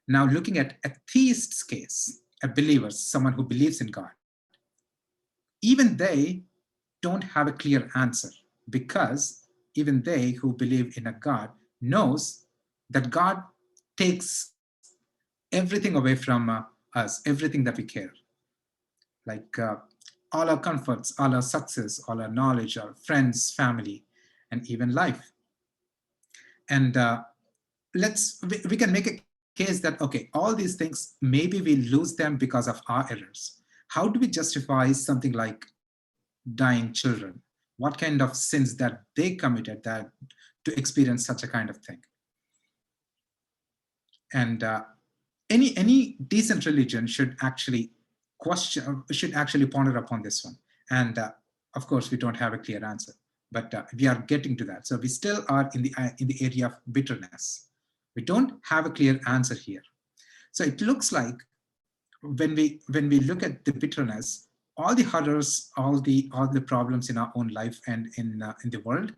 Now, looking at a theist's case, a believer, someone who believes in God, even they don't have a clear answer, because even they who believe in a God knows that God takes everything away from us, everything that we care, like all our comforts, all our success, all our knowledge, our friends, family, and even life. And we can make a case that, okay, all these things, maybe we lose them because of our errors. How do we justify something like dying children? What kind of sins that they committed that to experience such a kind of thing? And any decent religion should actually ponder upon this one. And of course, we don't have a clear answer, but we are getting to that. So we still are in the area of bitterness. We don't have a clear answer here. So it looks like when we look at the bitterness, all the horrors, all the problems in our own life and in the world,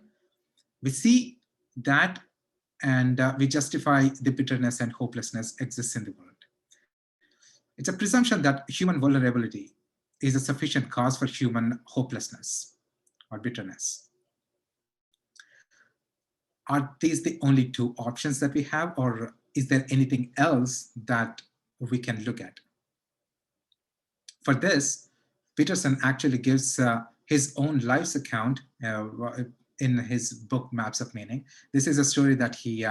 we see that, and we justify the bitterness and hopelessness exists in the world. It's a presumption that human vulnerability is a sufficient cause for human hopelessness or bitterness. Are these the only two options that we have, or is there anything else that we can look at? For this, Peterson actually gives his own life's account in his book, Maps of Meaning. This is a story that he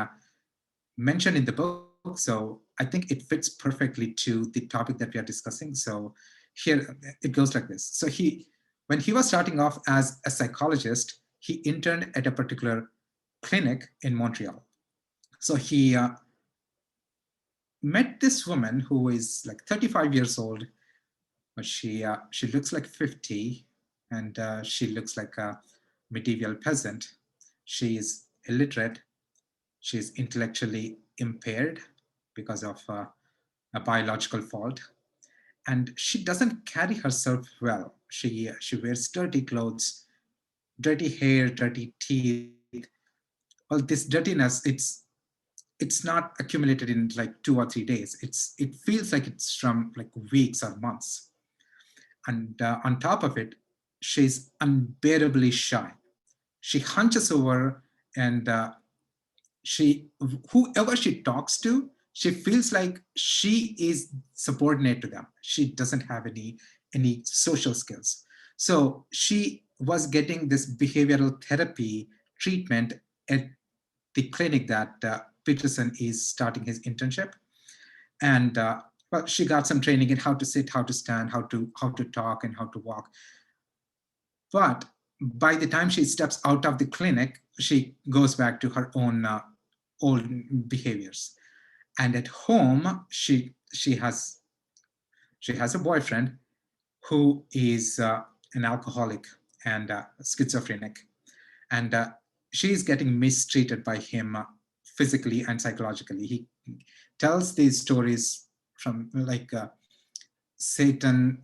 mentioned in the book. So I think it fits perfectly to the topic that we are discussing. So here it goes like this. So when he was starting off as a psychologist, he interned at a particular clinic in Montreal. So he met this woman who is like 35 years old, but she looks like 50, and she looks like a medieval peasant. She is illiterate. She is intellectually impaired because of a biological fault, and she doesn't carry herself well. She wears dirty clothes, dirty hair, dirty teeth. All this dirtiness, it's not accumulated in like 2 or 3 days. It feels like it's from like weeks or months. And on top of it, she's unbearably shy. She hunches over, and whoever she talks to, she feels like she is subordinate to them. She doesn't have any social skills. So she was getting this behavioral therapy treatment at the clinic that Peterson is starting his internship. And well, she got some training in how to sit, how to stand, how to talk, and how to walk. But by the time she steps out of the clinic, she goes back to her own old behaviors. And at home, she has a boyfriend who is an alcoholic and schizophrenic, and she is getting mistreated by him physically and psychologically. He tells these stories from like Satan,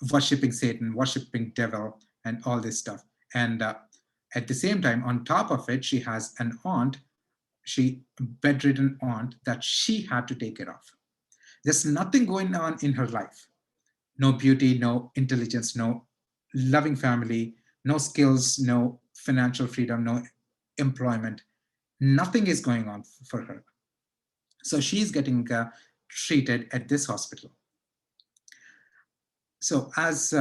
worshiping devil, and all this stuff. And at the same time, on top of it, she has an aunt, bedridden aunt that she had to take care of. There's nothing going on in her life. No beauty, no intelligence, no loving family, no skills, no financial freedom, no employment. Nothing is going on for her. So she's getting treated at this hospital. So as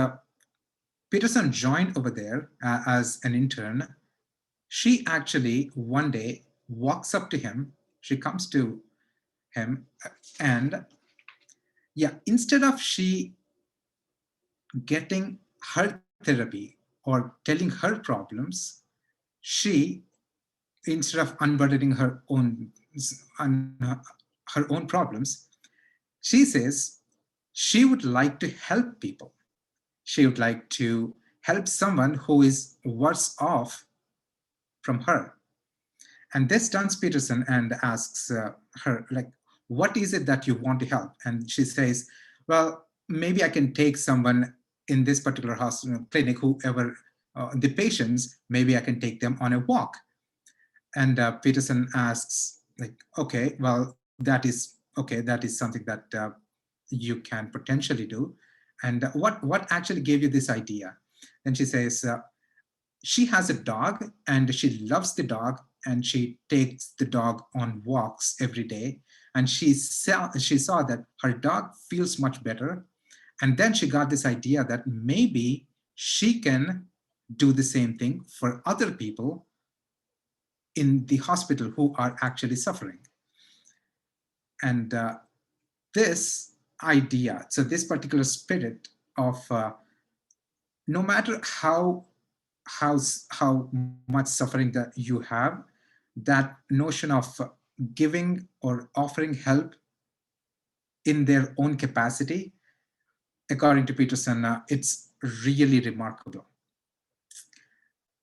Peterson joined over there as an intern, she actually one day walks up to him. She comes to him, and instead of she getting her therapy or telling her problems, she, instead of unburdening her own problems, she says she would like to help people. She would like to help someone who is worse off from her. And this turns Peterson and asks her, like, what is it that you want to help? And she says, well, maybe I can take someone in this particular hospital clinic, whoever the patients, maybe I can take them on a walk. And Peterson asks, like, okay, well, that is something that you can potentially do. And what actually gave you this idea? And she says, she has a dog and she loves the dog, and she takes the dog on walks every day. And she saw that her dog feels much better. And then she got this idea that maybe she can do the same thing for other people in the hospital who are actually suffering. And this idea, so this particular spirit of no matter how much suffering that you have, that notion of giving or offering help in their own capacity, according to Peterson, it's really remarkable.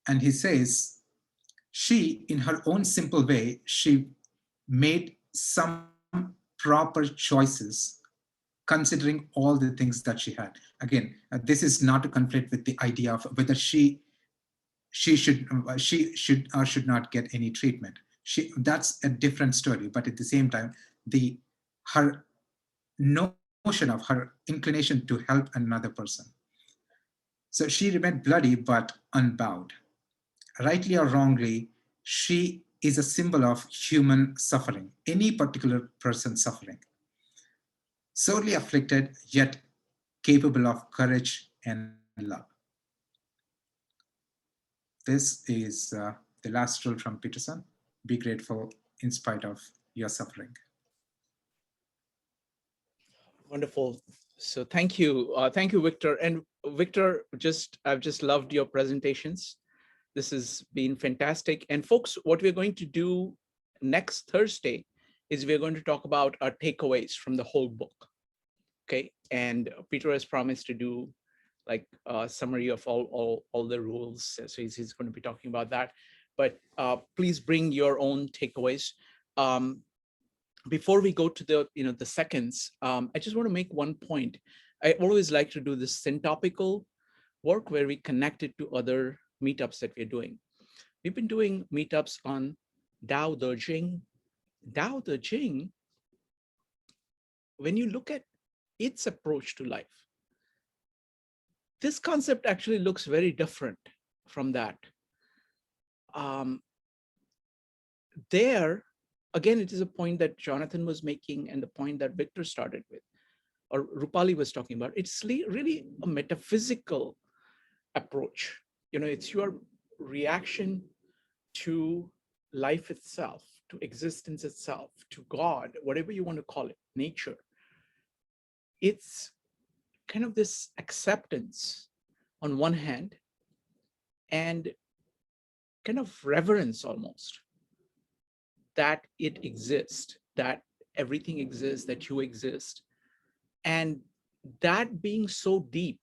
And he says, she, in her own simple way, she made some proper choices considering all the things that she had. Again, this is not to conflict with the idea of whether she should or should not get any treatment. That's a different story. But at the same time, her notion of her inclination to help another person. So she remained bloody but unbowed. Rightly or wrongly, she is a symbol of human suffering, any particular person suffering. Sorely afflicted, yet capable of courage and love. this is the last rule from Peterson. Be grateful in spite of your suffering. Wonderful. So thank you, Victor. And Victor, I've just loved your presentations. This has been fantastic. And folks, what we're going to do next Thursday is we're going to talk about our takeaways from the whole book. Okay, and Peter has promised to do like a summary of all the rules. So he's going to be talking about that. But please bring your own takeaways. Before we go to the seconds, I just want to make one point. I always like to do this syntopical work where we connect it to other meetups that we're doing. We've been doing meetups on Tao Te Ching. Tao Te Ching, when you look at its approach to life, this concept actually looks very different from that. There, again, it is a point that Jonathan was making and the point that Victor started with, or Rupali was talking about. It's really a metaphysical approach. It's your reaction to life itself, to existence itself, to God, whatever you want to call it, nature. It's kind of this acceptance on one hand and kind of reverence almost that it exists, that everything exists, that you exist. And that being so deep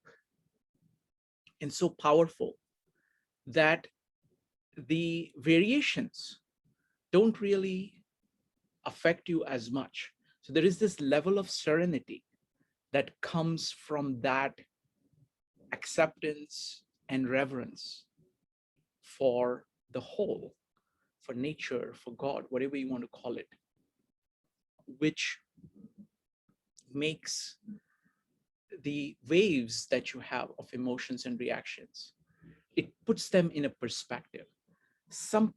and so powerful that the variations don't really affect you as much. So there is this level of serenity that comes from that acceptance and reverence for the whole, for nature, for God, whatever you want to call it, which makes the waves that you have of emotions and reactions, it puts them in a perspective. So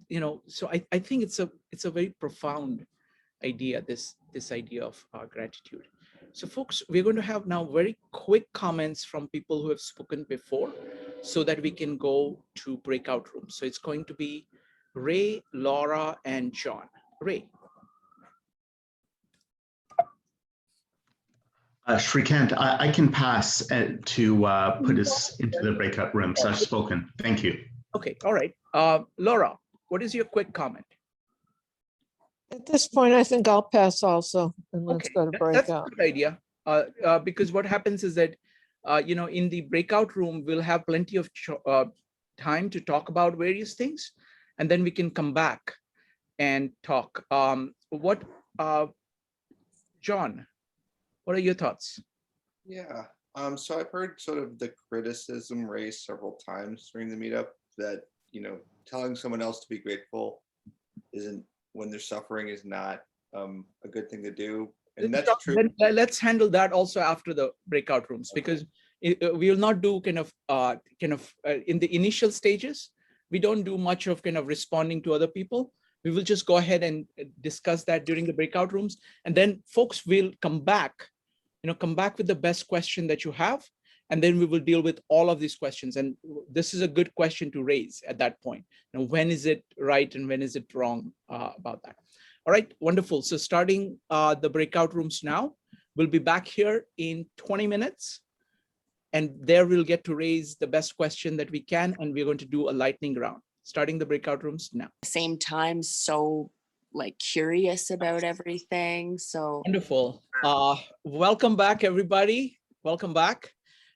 I think it's a very profound idea, this idea of gratitude. So folks, we're going to have now very quick comments from people who have spoken before so that we can go to breakout rooms. So it's going to be Ray, Laura, and John. Ray. Shrikant, I can pass to put us into the breakout rooms. I've spoken. Thank you. Okay, all right. Laura, what is your quick comment? At this point, I think I'll pass also, and let's go to breakout. That's a good idea, because what happens is that, in the breakout room, we'll have plenty of time to talk about various things, and then we can come back and talk. John, what are your thoughts? Yeah, so I've heard sort of the criticism raised several times during the meetup that, telling someone else to be grateful isn't, when they're suffering, is not a good thing to do. And that's true. Then let's handle that also after the breakout rooms, because we will not do in the initial stages, we don't do much of responding to other people. We will just go ahead and discuss that during the breakout rooms. And then folks will come back with the best question that you have. And then we will deal with all of these questions. And this is a good question to raise at that point. When is it right and when is it wrong about that? All right, wonderful. So starting the breakout rooms now, we'll be back here in 20 minutes. And there we'll get to raise the best question that we can. And we're going to do a lightning round, starting the breakout rooms now. Same time, so curious about everything. So wonderful. Welcome back, everybody. Welcome back.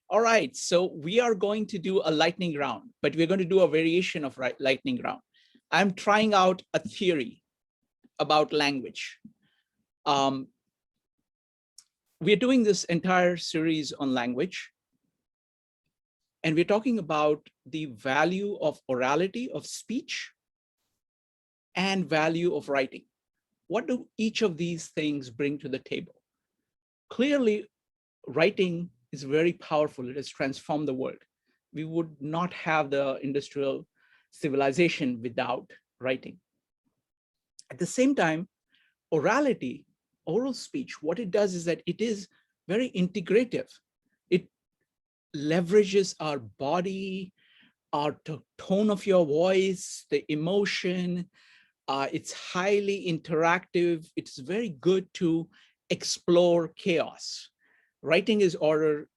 All right, so we are going to do a lightning round, but we're going to do a variation of lightning round. I'm trying out a theory about language. We're doing this entire series on language, and we're talking about the value of orality, of speech, and value of writing. What do each of these things bring to the table? Clearly, writing is very powerful. It has transformed the world. We would not have the industrial civilization without writing. At the same time, orality, oral speech, what it does is that it is very integrative. It leverages our body, tone of your voice, the emotion. It's highly interactive. It's very good to explore chaos. Writing is order,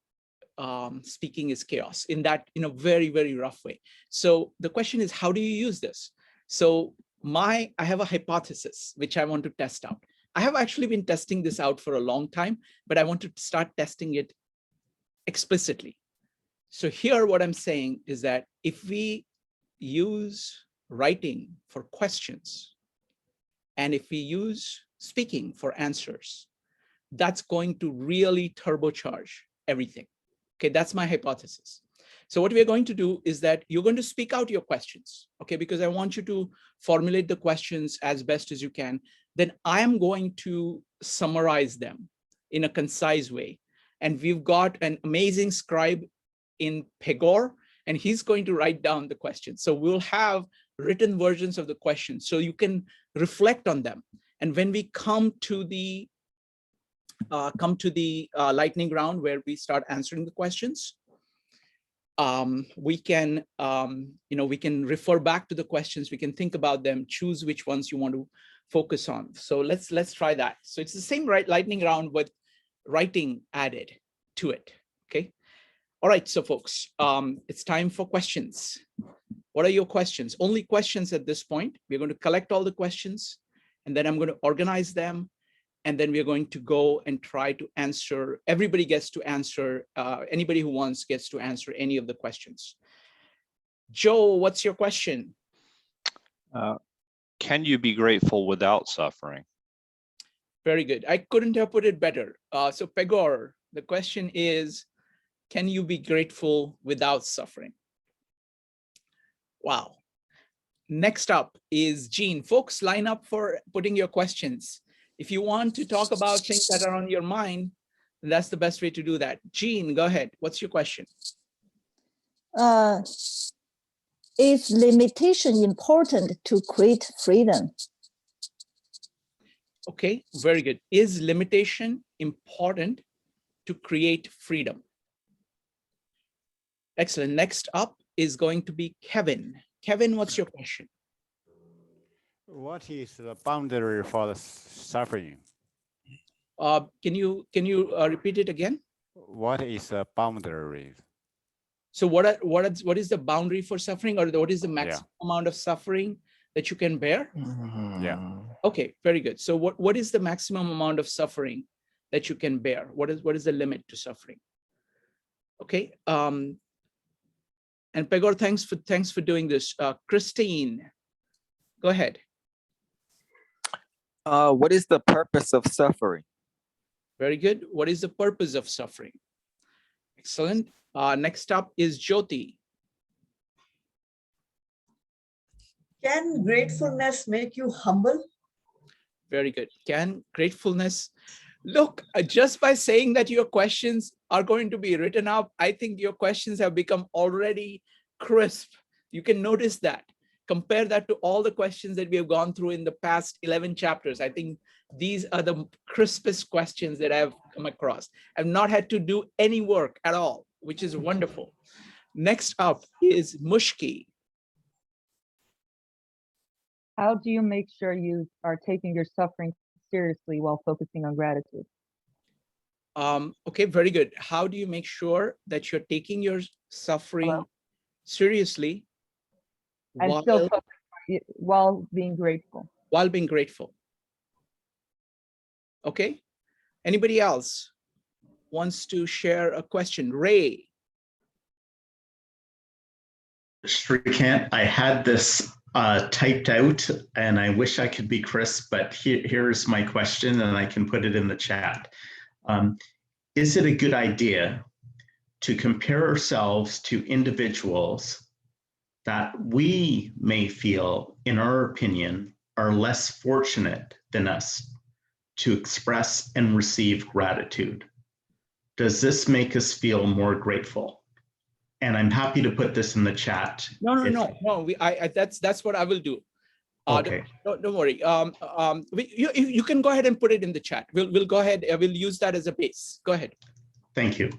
speaking is chaos in a very, very rough way. So the question is, how do you use this? So I have a hypothesis, which I want to test out. I have actually been testing this out for a long time, but I want to start testing it explicitly. So here, what I'm saying is that if we use writing for questions, and if we use speaking for answers, that's going to really turbocharge everything. Okay, that's my hypothesis. So what we're going to do is that you're going to speak out your questions, okay, because I want you to formulate the questions as best as you can. Then I am going to summarize them in a concise way. And we've got an amazing scribe in Pegor, and he's going to write down the questions. So we'll have written versions of the questions so you can reflect on them. And when we come to the lightning round where we start answering the questions, we can we can refer back to the questions, we can think about them, choose which ones you want to focus on. So let's try that. So it's the same lightning round with writing added to it. Okay. All right, so folks, it's time for questions. What are your questions? Only questions at this point. We're going to collect all the questions, and then I'm going to organize them, and then we're going to go and try to answer. Everybody gets to answer, anybody who wants gets to answer any of the questions. Joe, what's your question? Can you be grateful without suffering? Very good. I couldn't have put it better. So Pegor, the question is, can you be grateful without suffering? Wow. Next up is Jean. Folks, line up for putting your questions. If you want to talk about things that are on your mind, that's the best way to do that. Jean, go ahead. What's your question? Is limitation important to create freedom? Okay, very good. Is limitation important to create freedom? Excellent. Next up is going to be Kevin. Kevin, what's your question? What is the boundary for the suffering? Can you repeat it again? What is the boundary? So what is the boundary for suffering, or what is the maximum amount of suffering that you can bear? Yeah. Okay, very good. So what is the maximum amount of suffering that you can bear? What is the limit to suffering? Okay. And Pegor, thanks for doing this. Christine, go ahead. What is the purpose of suffering? Very good. What is the purpose of suffering? Excellent. Next up is Jyoti. Can gratefulness make you humble? Very good. Can gratefulness, look, just by saying that your questions are going to be written up, I think your questions have become already crisp. You can notice that. Compare that to all the questions that we have gone through in the past 11 chapters. I think these are the crispest questions that I've come across. I've not had to do any work at all, which is wonderful. Next up is Mushki. How do you make sure you are taking your suffering seriously while focusing on gratitude? Okay, very good. How do you make sure that you're taking your suffering seriously and still while being grateful? While being grateful. Okay. Anybody else wants to share a question? Ray. Shrikant, I had this typed out and I wish I could be crisp, but here's my question and I can put it in the chat. Is it a good idea to compare ourselves to individuals that we may feel, in our opinion, are less fortunate than us to express and receive gratitude? Does this make us feel more grateful? And I'm happy to put this in the chat. No. That's what I will do. Okay. Don't worry. You can go ahead and put it in the chat. We'll go ahead. We'll use that as a base. Go ahead. Thank you.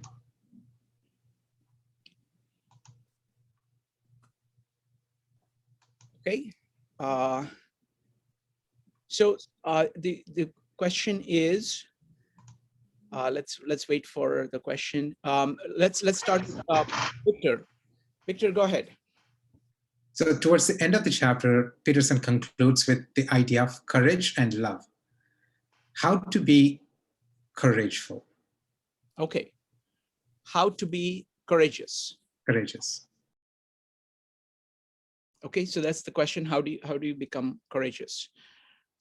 Okay. So the question is, let's wait for the question. Let's start with Victor. Victor, go ahead. So towards the end of the chapter, Peterson concludes with the idea of courage and love. How to be courageful. Okay. How to be courageous. Courageous. Okay, so that's the question. How do you become courageous?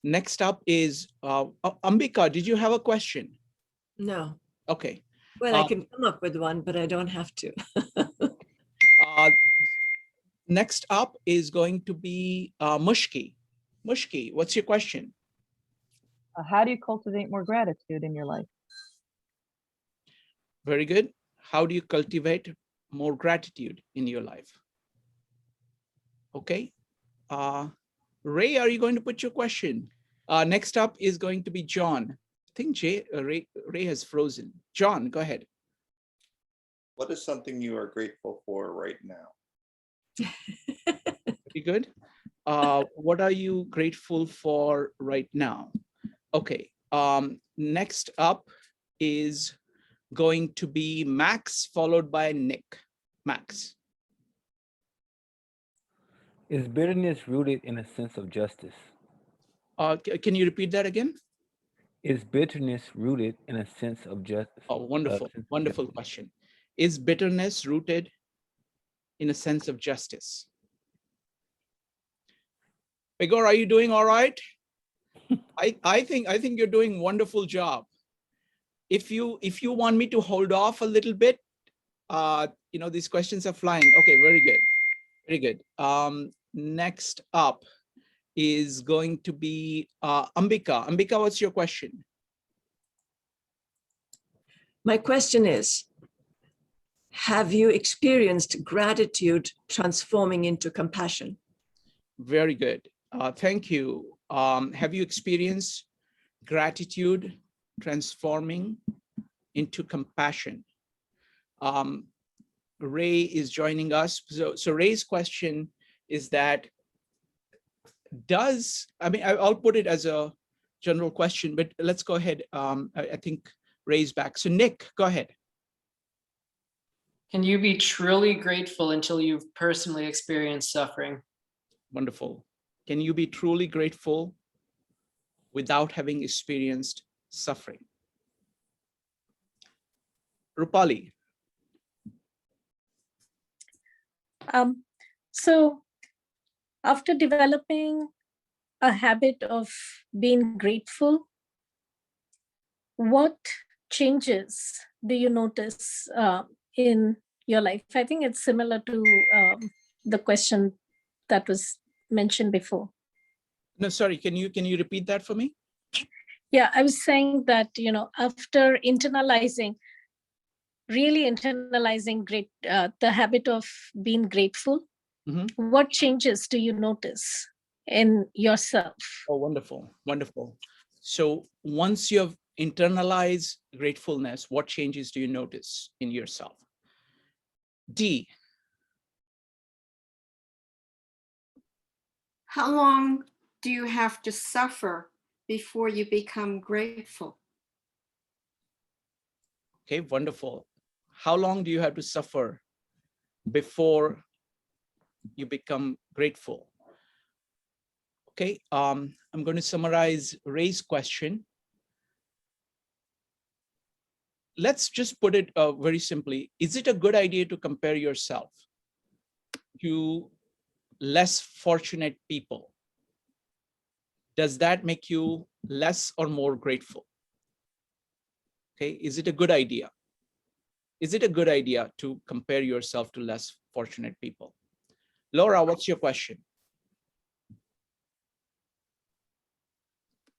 Next up is Ambika. Did you have a question? No. Okay. Well, I can come up with one, but I don't have to. Next up is going to be Mushki. Mushki, what's your question? How do you cultivate more gratitude in your life? Very good. How do you cultivate more gratitude in your life? Okay. Ray, are you going to put your question? Next up is going to be John. I think Ray has frozen. John, go ahead. What is something you are grateful for right now? Pretty good. What are you grateful for right now? Okay. Next up is going to be Max, followed by Nick. Max. Is bitterness rooted in a sense of justice? Can you repeat that again? Is bitterness rooted in a sense of justice? Oh, wonderful, wonderful question. Is bitterness rooted in a sense of justice? Igor, are you doing all right? I think you're doing a wonderful job. If you want me to hold off a little bit, these questions are flying. Okay, very good, very good. Next up is going to be Ambika. Ambika, what's your question? My question is, have you experienced gratitude transforming into compassion? Very good. Thank you. Have you experienced gratitude transforming into compassion? Ray is joining us. So Ray's question is that I'll put it as a general question, but let's go ahead. I think Ray's back. So Nick, go ahead. Can you be truly grateful until you've personally experienced suffering? Wonderful. Can you be truly grateful without having experienced suffering? Rupali. So after developing a habit of being grateful, what changes do you notice in your life? I think it's similar to the question that was mentioned before. No, sorry, can you repeat that for me? Yeah, I was saying that, after really internalizing the habit of being grateful, what changes do you notice in yourself? Oh, wonderful, wonderful. So once you have internalized gratefulness, what changes do you notice in yourself? D. How long do you have to suffer before you become grateful? Okay, wonderful. How long do you have to suffer before you become grateful? Okay, I'm going to summarize Ray's question. Let's just put it very simply. Is it a good idea to compare yourself to less fortunate people? Does that make you less or more grateful? Okay, is it a good idea? Is it a good idea to compare yourself to less fortunate people? Laura, what's your question?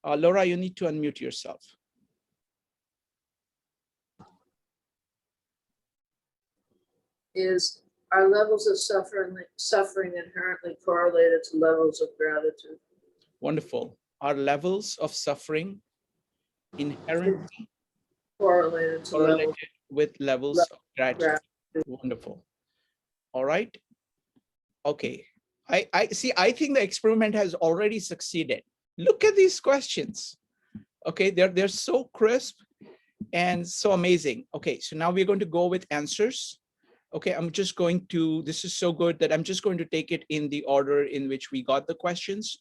Laura, you need to unmute yourself. Are levels of suffering inherently correlated to levels of gratitude? Wonderful. Are levels of suffering inherently correlated with levels of gratitude? Wonderful. All right. Okay. I see, I think the experiment has already succeeded. Look at these questions. Okay, they're so crisp and so amazing. Okay, so now we're going to go with answers. Okay, I'm just going to, this is so good that I'm just going to take it in the order in which we got the questions.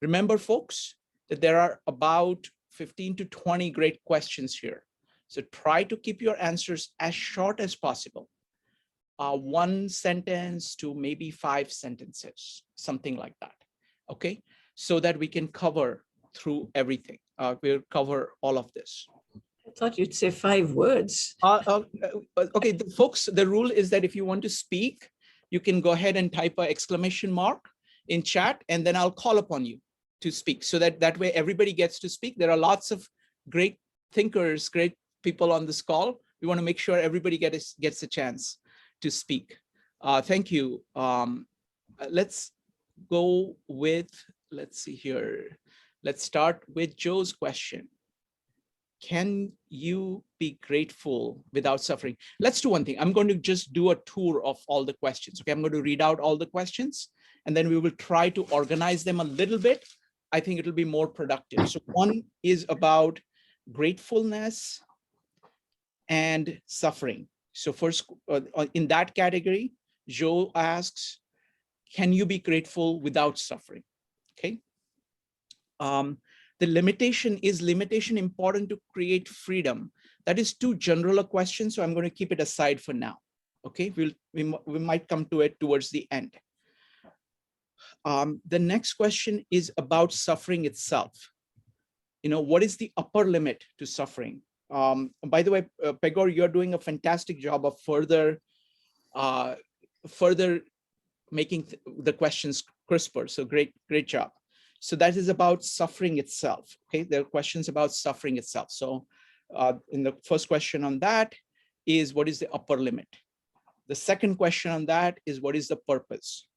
Remember, folks, that there are about 15 to 20 great questions here. So try to keep your answers as short as possible. 1 sentence to maybe 5 sentences, something like that. Okay, so that we can cover through everything. We'll cover all of this. I thought you'd say 5 words. Okay, folks, the rule is that if you want to speak, you can go ahead and type an exclamation mark in chat, and then I'll call upon you to speak, so that way everybody gets to speak. There are lots of great thinkers, great people on this call. We want to make sure everybody gets a chance to speak. Thank you. Let's go with, let's see here. Let's start with Joe's question. Can you be grateful without suffering? Let's do one thing. I'm going to just do a tour of all the questions. Okay, I'm going to read out all the questions, and then we will try to organize them a little bit. I think it'll be more productive. So one is about gratefulness and suffering. So first, in that category, Joe asks, can you be grateful without suffering? Okay. The limitation important to create freedom? That is too general a question, so I'm going to keep it aside for now. Okay, we might come to it towards the end. The next question is about suffering itself. You know, what is the upper limit to suffering? By the way, Pegor, you're doing a fantastic job of further making the questions crisper. So great job. So that is about suffering itself. Okay, there are questions about suffering itself. So in the first question on that is, what is the upper limit? The second question on that is, what is the purpose?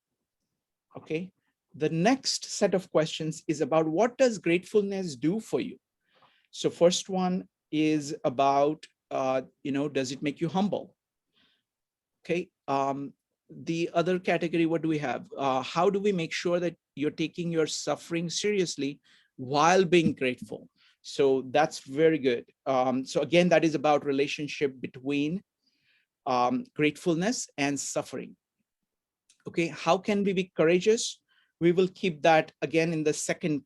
Okay, the next set of questions is about, what does gratefulness do for you? So first one is about, does it make you humble? Okay. The other category, what do we have? How do we make sure that you're taking your suffering seriously while being grateful? So that's very good. So again, that is about relationship between gratefulness and suffering. Okay, how can we be courageous? We will keep that again in the second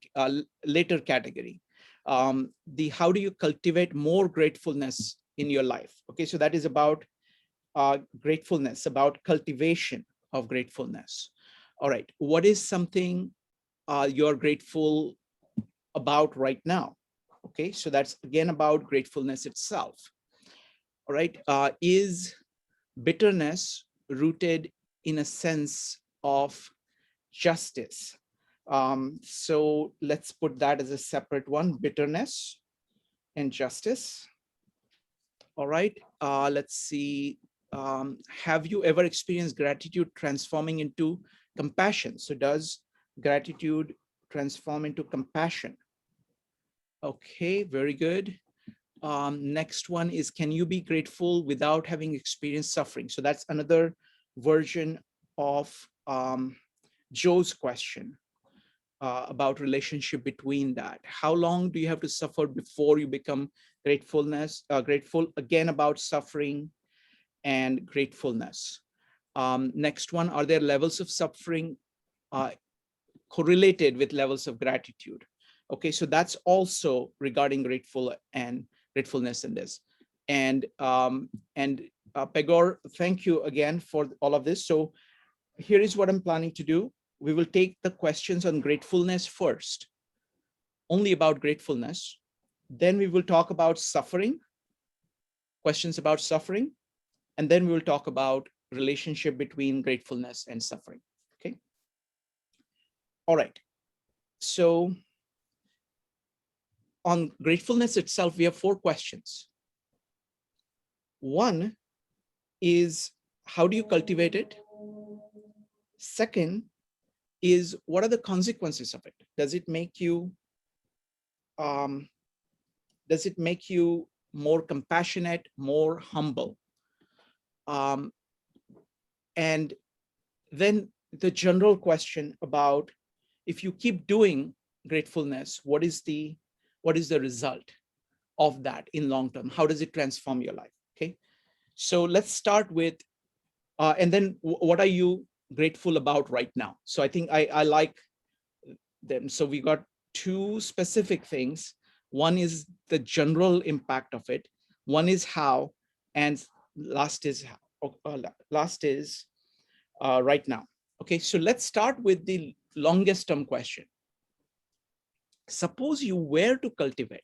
later category. How do you cultivate more gratefulness in your life? Okay, so that is about gratefulness, about cultivation of gratefulness. All right, what is something you're grateful about right now? Okay, so that's again about gratefulness itself. All right, is bitterness rooted in a sense of justice? So let's put that as a separate one, bitterness and justice. All right, let's see. Have you ever experienced gratitude transforming into compassion? So does gratitude transform into compassion? Okay, very good. Next one is, can you be grateful without having experienced suffering? So that's another version of Joe's question about relationship between that. How long do you have to suffer before you become grateful? Again, about suffering and gratefulness. Next one, are there levels of suffering correlated with levels of gratitude? Okay, so that's also regarding gratefulness in this. And Pegor, thank you again for all of this. So here is what I'm planning to do. We will take the questions on gratefulness first, only about gratefulness. Then we will talk about suffering, questions about suffering, and then we will talk about relationship between gratefulness and suffering. Okay. All right. So on gratefulness itself, we have 4 questions. One is, how do you cultivate it? Second is, what are the consequences of it? Does it make you more compassionate, more humble? And then the general question about if you keep doing gratefulness, what is the result of that in long term? How does it transform your life? Okay, so let's start with, and then what are you grateful about right now? So I think I like them. So we got two specific things. One is the general impact of it. One is how, and last is right now. Okay, so let's start with the longest term question. Suppose you were to cultivate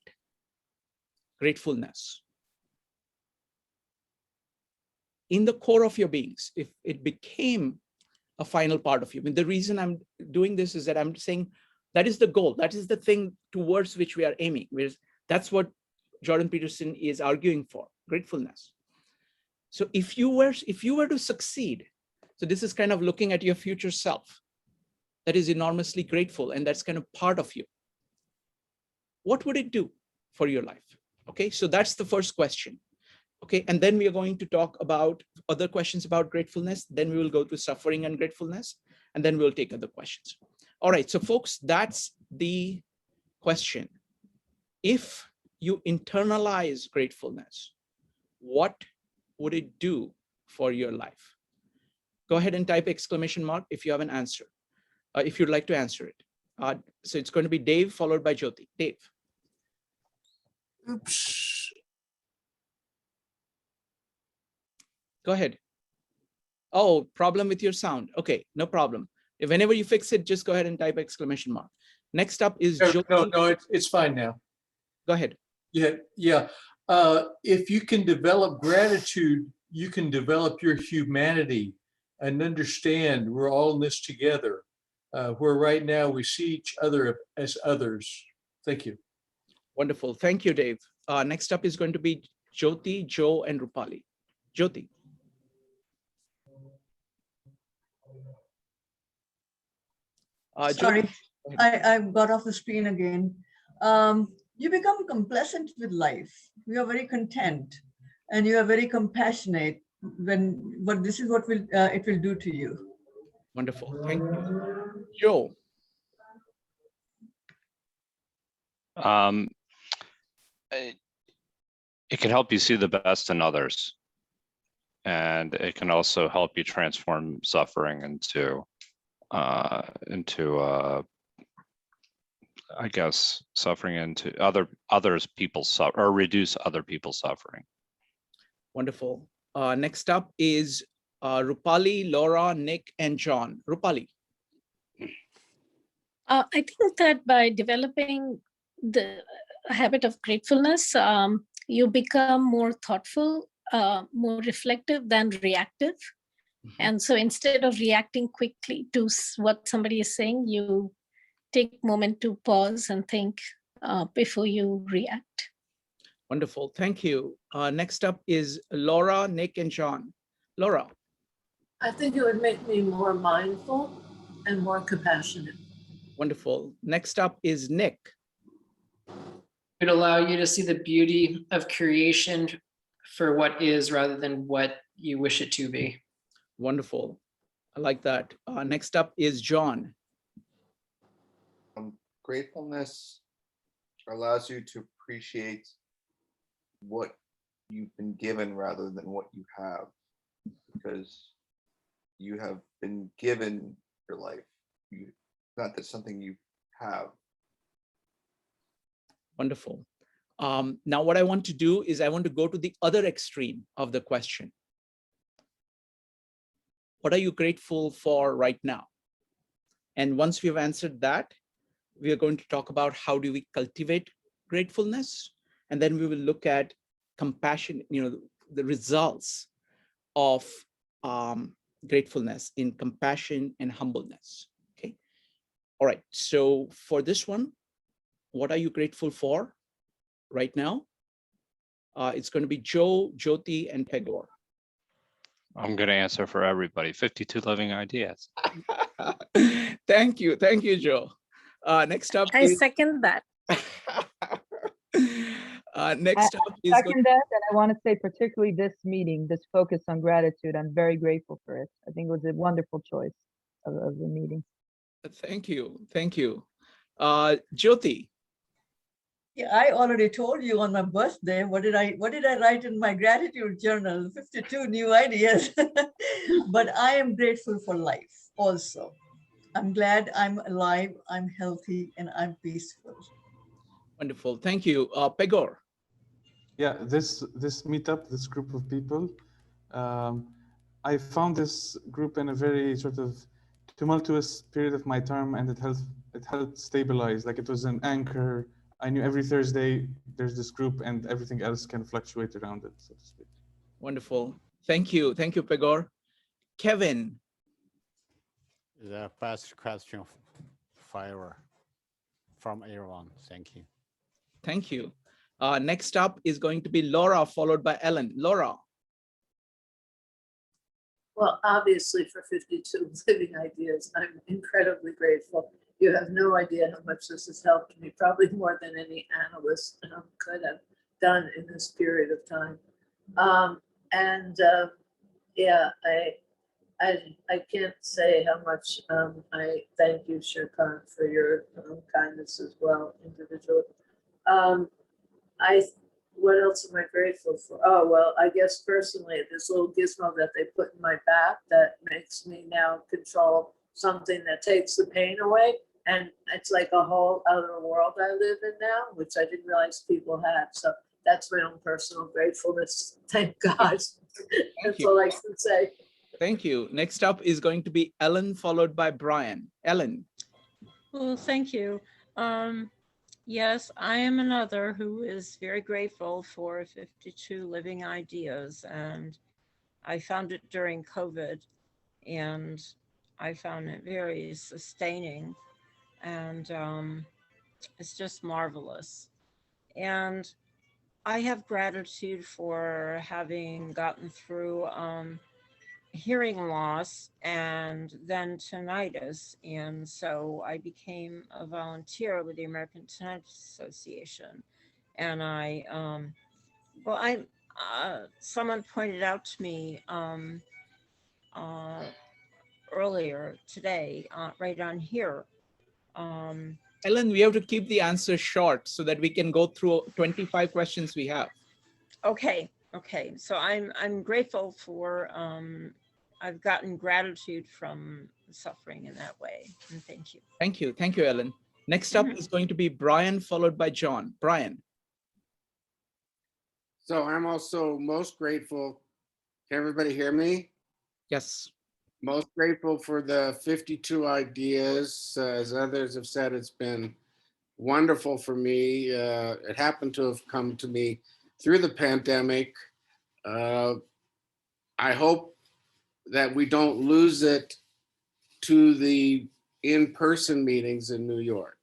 gratefulness in the core of your beings, if it became a final part of you. I mean, the reason I'm doing this is that I'm saying that is the goal. That is the thing towards which we are aiming. That's what Jordan Peterson is arguing for, gratefulness. So if you were to succeed, so this is kind of looking at your future self that is enormously grateful, and that's kind of part of you. What would it do for your life? Okay, so that's the first question. Okay, and then we are going to talk about other questions about gratefulness. Then we will go to suffering and gratefulness, and then we'll take other questions. All right, so folks, that's the question. If you internalize gratefulness, what would it do for your life? Go ahead and type exclamation mark if you have an answer, if you'd like to answer it. So it's going to be Dave followed by Jyoti. Dave. Oops. Go ahead. Oh, problem with your sound. Okay, no problem. If whenever you fix it, just go ahead and type exclamation mark. Next up is Jyoti. No, it's fine now. Go ahead. Yeah. If you can develop gratitude, you can develop your humanity and understand we're all in this together. Where right now we see each other as others. Thank you. Wonderful. Thank you, Dave. Next up is going to be Jyoti, Joe, and Rupali. Jyoti. Sorry, I got off the screen again. You become complacent with life. You are very content, and you are very compassionate. But this is what it will do to you. Wonderful. Thank you, Joe. It can help you see the best in others, and it can also help you transform suffering into I guess suffering into or reduce other people's suffering. Wonderful. Next up is Rupali, Laura, Nick, and John. Rupali. I think that by developing the habit of gratefulness, you become more thoughtful, more reflective than reactive. And so instead of reacting quickly to what somebody is saying, you take a moment to pause and think before you react. Wonderful. Thank you. Next up is Laura, Nick, and John. Laura. I think it would make me more mindful and more compassionate. Wonderful. Next up is Nick. It would allow you to see the beauty of creation for what is rather than what you wish it to be. Wonderful. I like that. Next up is John. Gratefulness allows you to appreciate what you've been given rather than what you have, because you have been given your life. Not that something you have. Wonderful. Now what I want to do is I want to go to the other extreme of the question. What are you grateful for right now? And once we've answered that, we are going to talk about how do we cultivate gratefulness, and then we will look at compassion, the results of gratefulness in compassion and humbleness. Okay. All right. So for this one, what are you grateful for right now? It's going to be Joe, Jyoti, and Pegor. I'm going to answer for everybody. 52 living ideas. Thank you, Joe. Next up, I second that. Next up is second that, and I want to say particularly this meeting, this focus on gratitude. I'm very grateful for it. I think it was a wonderful choice. of the meeting. Thank you. Thank you. Jyoti. Yeah, I already told you on my birthday, what did I write in my gratitude journal? 52 new ideas. But I am grateful for life also. I'm glad I'm alive, I'm healthy, and I'm peaceful. Wonderful. Thank you. Pegor. Yeah, this meetup, this group of people, I found this group in a very sort of tumultuous period of my term, and it helped stabilize. Like, it was an anchor. I knew every Thursday there's this group, and everything else can fluctuate around it, so to speak. Wonderful. Thank you. Thank you, Pegor. Kevin. The first question fire from everyone. Thank you. Thank you. Next up is going to be Laura, followed by Ellen. Laura. Well, obviously for 52 living ideas, I'm incredibly grateful. You have no idea how much this has helped me, probably more than any analyst could have done in this period of time. Yeah, I can't say how much I thank you, Shirkan, for your kindness as well, individually. What else am I grateful for? Oh, well, I guess personally, this little gizmo that they put in my back that makes me now control something that takes the pain away. And it's like a whole other world I live in now, which I didn't realize people had. So that's my own personal gratefulness. Thank God. That's all I can say. Thank you. Next up is going to be Ellen, followed by Brian. Ellen. Well, thank you. Yes, I am another who is very grateful for 52 living ideas, and I found it during COVID, and I found it very sustaining, and it's just marvelous. And I have gratitude for having gotten through hearing loss and then tinnitus. And so I became a volunteer with the American Tinnitus Association. And someone pointed out to me earlier today, right on here. Ellen, we have to keep the answer short so that we can go through 25 questions we have. Okay. So I'm grateful for, I've gotten gratitude from suffering in that way. And thank you. Thank you. Thank you, Ellen. Next up is going to be Brian, followed by John. Brian. So I'm also most grateful. Can everybody hear me? Yes. Most grateful for the 52 ideas. As others have said, it's been wonderful for me. It happened to have come to me through the pandemic. I hope that we don't lose it to the in-person meetings in New York.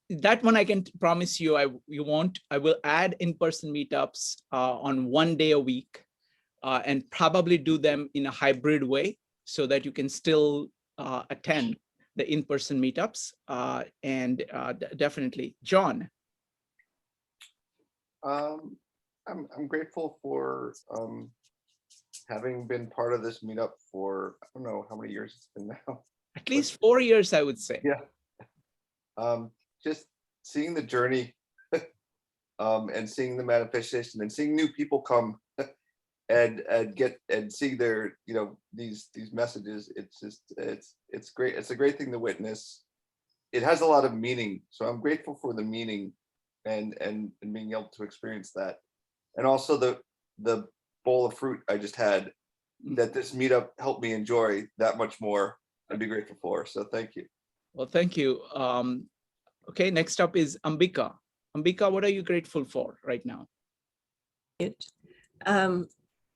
That one I can promise you, you won't. I will add in-person meetups on 1 day a week and probably do them in a hybrid way so that you can still attend the in-person meetups. Definitely. John. I'm grateful for having been part of this meetup for, I don't know how many years it's been now. At least 4 years, I would say. Yeah. Just seeing the journey and seeing the manifestation and seeing new people come and see their, these messages. It's just, it's great. It's a great thing to witness. It has a lot of meaning. So I'm grateful for the meaning and being able to experience that. And also the bowl of fruit I just had, that this meetup helped me enjoy that much more and be grateful for. So thank you. Well, thank you. Okay, next up is Ambika. Ambika, what are you grateful for right now?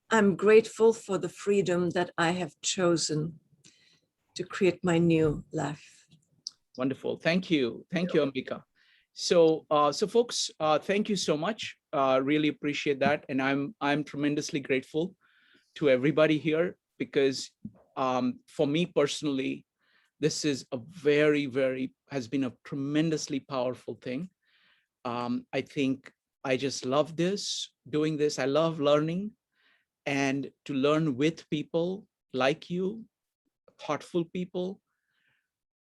I'm grateful for the freedom that I have chosen to create my new life. Wonderful. Thank you. Thank you, Ambika. So, folks, thank you so much. Really appreciate that. And I'm tremendously grateful to everybody here because for me personally, this is a has been a tremendously powerful thing. I think I just love doing this. I love learning and to learn with people like you, thoughtful people.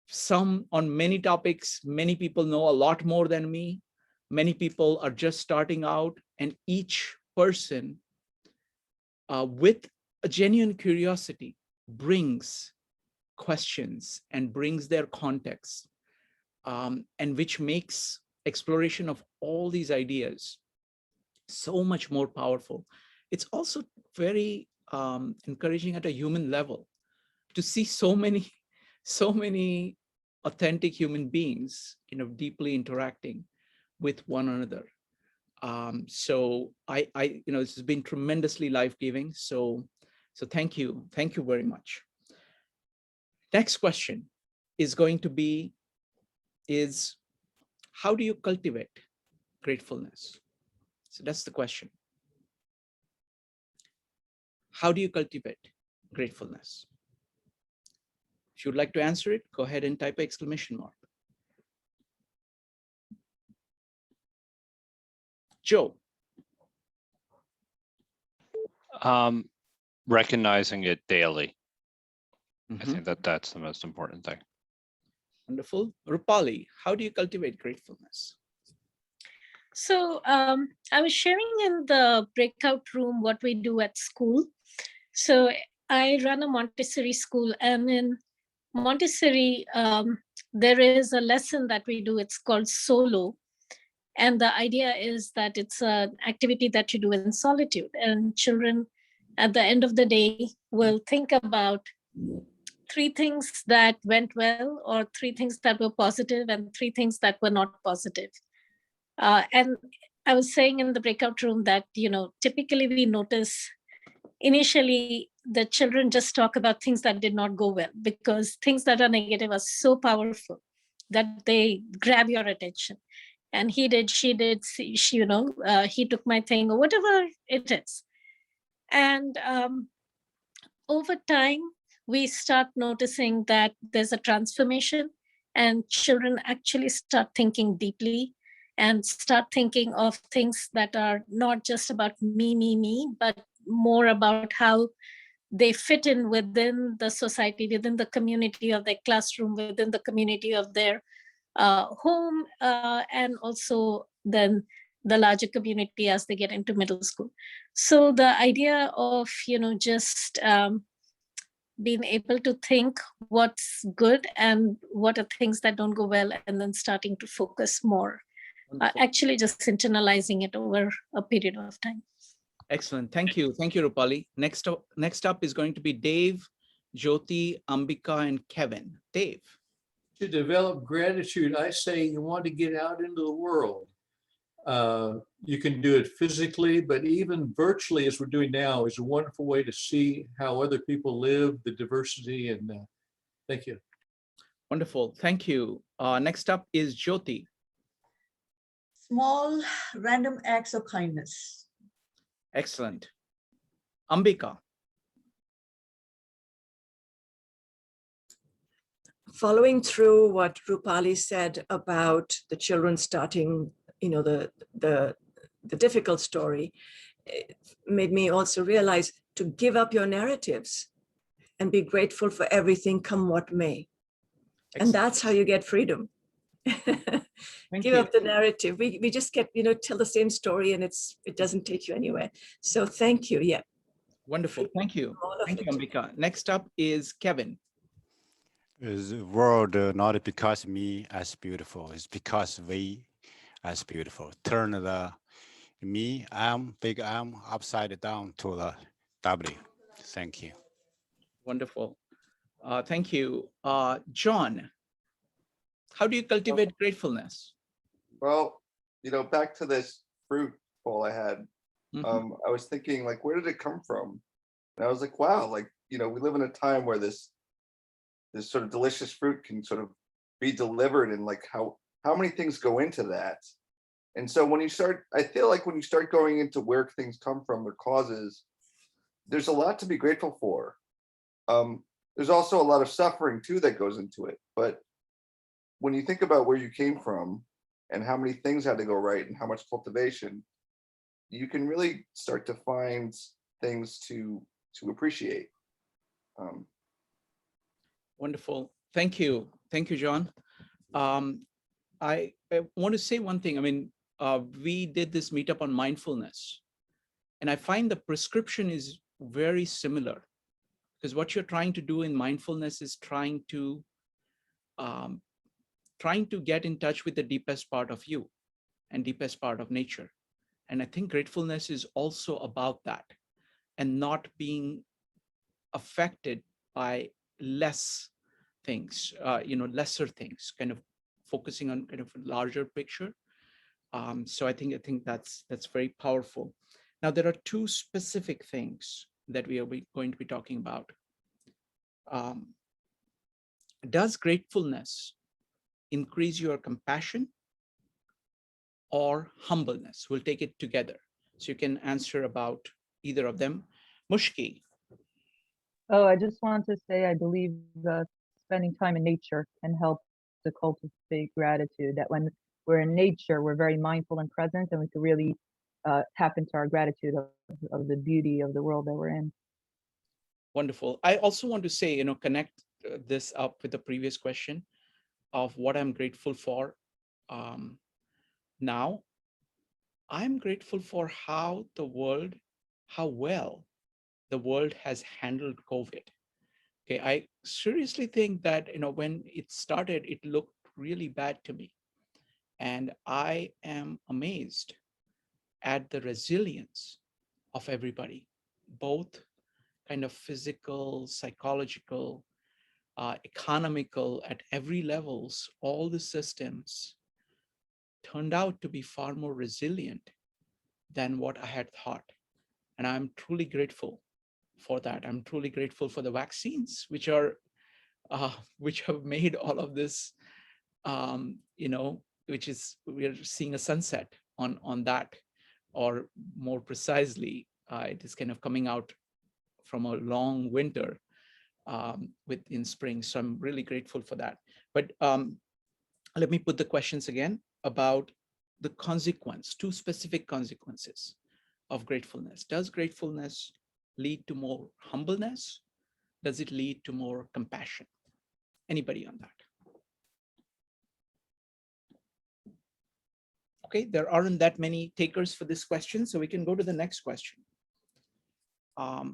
Some on many topics, many people know a lot more than me. Many people are just starting out, and each person with a genuine curiosity brings questions and brings their context, and which makes exploration of all these ideas so much more powerful. It's also very encouraging at a human level to see so many authentic human beings, deeply interacting with one another. So this has been tremendously life-giving. So thank you very much. Next question is going to be, how do you cultivate gratefulness? So that's the question. How do you cultivate gratefulness? If you'd like to answer it, go ahead and type exclamation mark. Joe. Recognizing it daily. I think that's the most important thing. Wonderful. Rupali, how do you cultivate gratefulness? So I was sharing in the breakout room what we do at school. So I run a Montessori school, and in Montessori, there is a lesson that we do. It's called solo. And the idea is that it's an activity that you do in solitude, and children at the end of the day will think about 3 things that went well, or 3 things that were positive, and 3 things that were not positive. And I was saying in the breakout room that, typically we notice initially the children just talk about things that did not go well, because things that are negative are so powerful that they grab your attention. And he did, she did, he took my thing, or whatever it is. And over time, we start noticing that there's a transformation, and children actually start thinking deeply and start thinking of things that are not just about me, but more about how they fit in within the society, within the community of their classroom, within the community of their home, and also then the larger community as they get into middle school. So the idea of, just being able to think what's good and what are things that don't go well, and then starting to focus more, actually just internalizing it over a period of time. Excellent. Thank you, Rupali. Next up is going to be Dave, Jyoti, Ambika, and Kevin. Dave. To develop gratitude, I say you want to get out into the world. You can do it physically, but even virtually, as we're doing now, is a wonderful way to see how other people live, the diversity, and thank you. Wonderful. Thank you. Next up is Jyoti. Small random acts of kindness. Excellent. Ambika. Following through what Rupali said about the children starting, the difficult story, it made me also realize to give up your narratives and be grateful for everything, come what may. Excellent. And that's how you get freedom. Give up the narrative. We just get, tell the same story, and it doesn't take you anywhere. So thank you. Yeah. Wonderful. Thank you. Thank you, Ambika. Next up is Kevin. Is the world not because me as beautiful, it's because we as beautiful. Turn the me, big M, upside down to the W. Thank you. Wonderful. Thank you. John, how do you cultivate gratefulness? Well, back to this fruit bowl I had, I was thinking, like, where did it come from? And I was like, wow, like, we live in a time where this sort of delicious fruit can sort of be delivered, and like how many things go into that. And so I feel like when you start going into where things come from, their causes, there's a lot to be grateful for. There's also a lot of suffering too that goes into it. But when you think about where you came from and how many things had to go right and how much cultivation, you can really start to find things to appreciate. Wonderful. Thank you. Thank you, John. I want to say one thing. I mean, we did this meetup on mindfulness, and I find the prescription is very similar, because what you're trying to do in mindfulness is trying to get in touch with the deepest part of you and deepest part of nature. And I think gratefulness is also about that, and not being affected by less things, lesser things, kind of focusing on kind of a larger picture. So I think that's very powerful. Now, there are two specific things that we are going to be talking about. Does gratefulness increase your compassion or humbleness? We'll take it together, so you can answer about either of them. Mushki. Oh, I just want to say I believe spending time in nature can help to cultivate gratitude. That when we're in nature, we're very mindful and present, and we can really tap into our gratitude of the beauty of the world that we're in. Wonderful. I also want to say, connect this up with the previous question of what I'm grateful for. Now, I'm grateful for how well the world has handled COVID. Okay, I seriously think that, when it started, it looked really bad to me. And I am amazed at the resilience of everybody, both kind of physical, psychological, economical, at every levels. All the systems turned out to be far more resilient than what I had thought. And I'm truly grateful for that. I'm truly grateful for the vaccines, which have made all of this, which is, we're seeing a sunset on that, or more precisely, it is kind of coming out from a long winter in spring. So I'm really grateful for that. But let me put the questions again about the consequence, two specific consequences of gratefulness. Does gratefulness lead to more humbleness? Does it lead to more compassion? Anybody on that? Okay, there aren't that many takers for this question, so we can go to the next question. I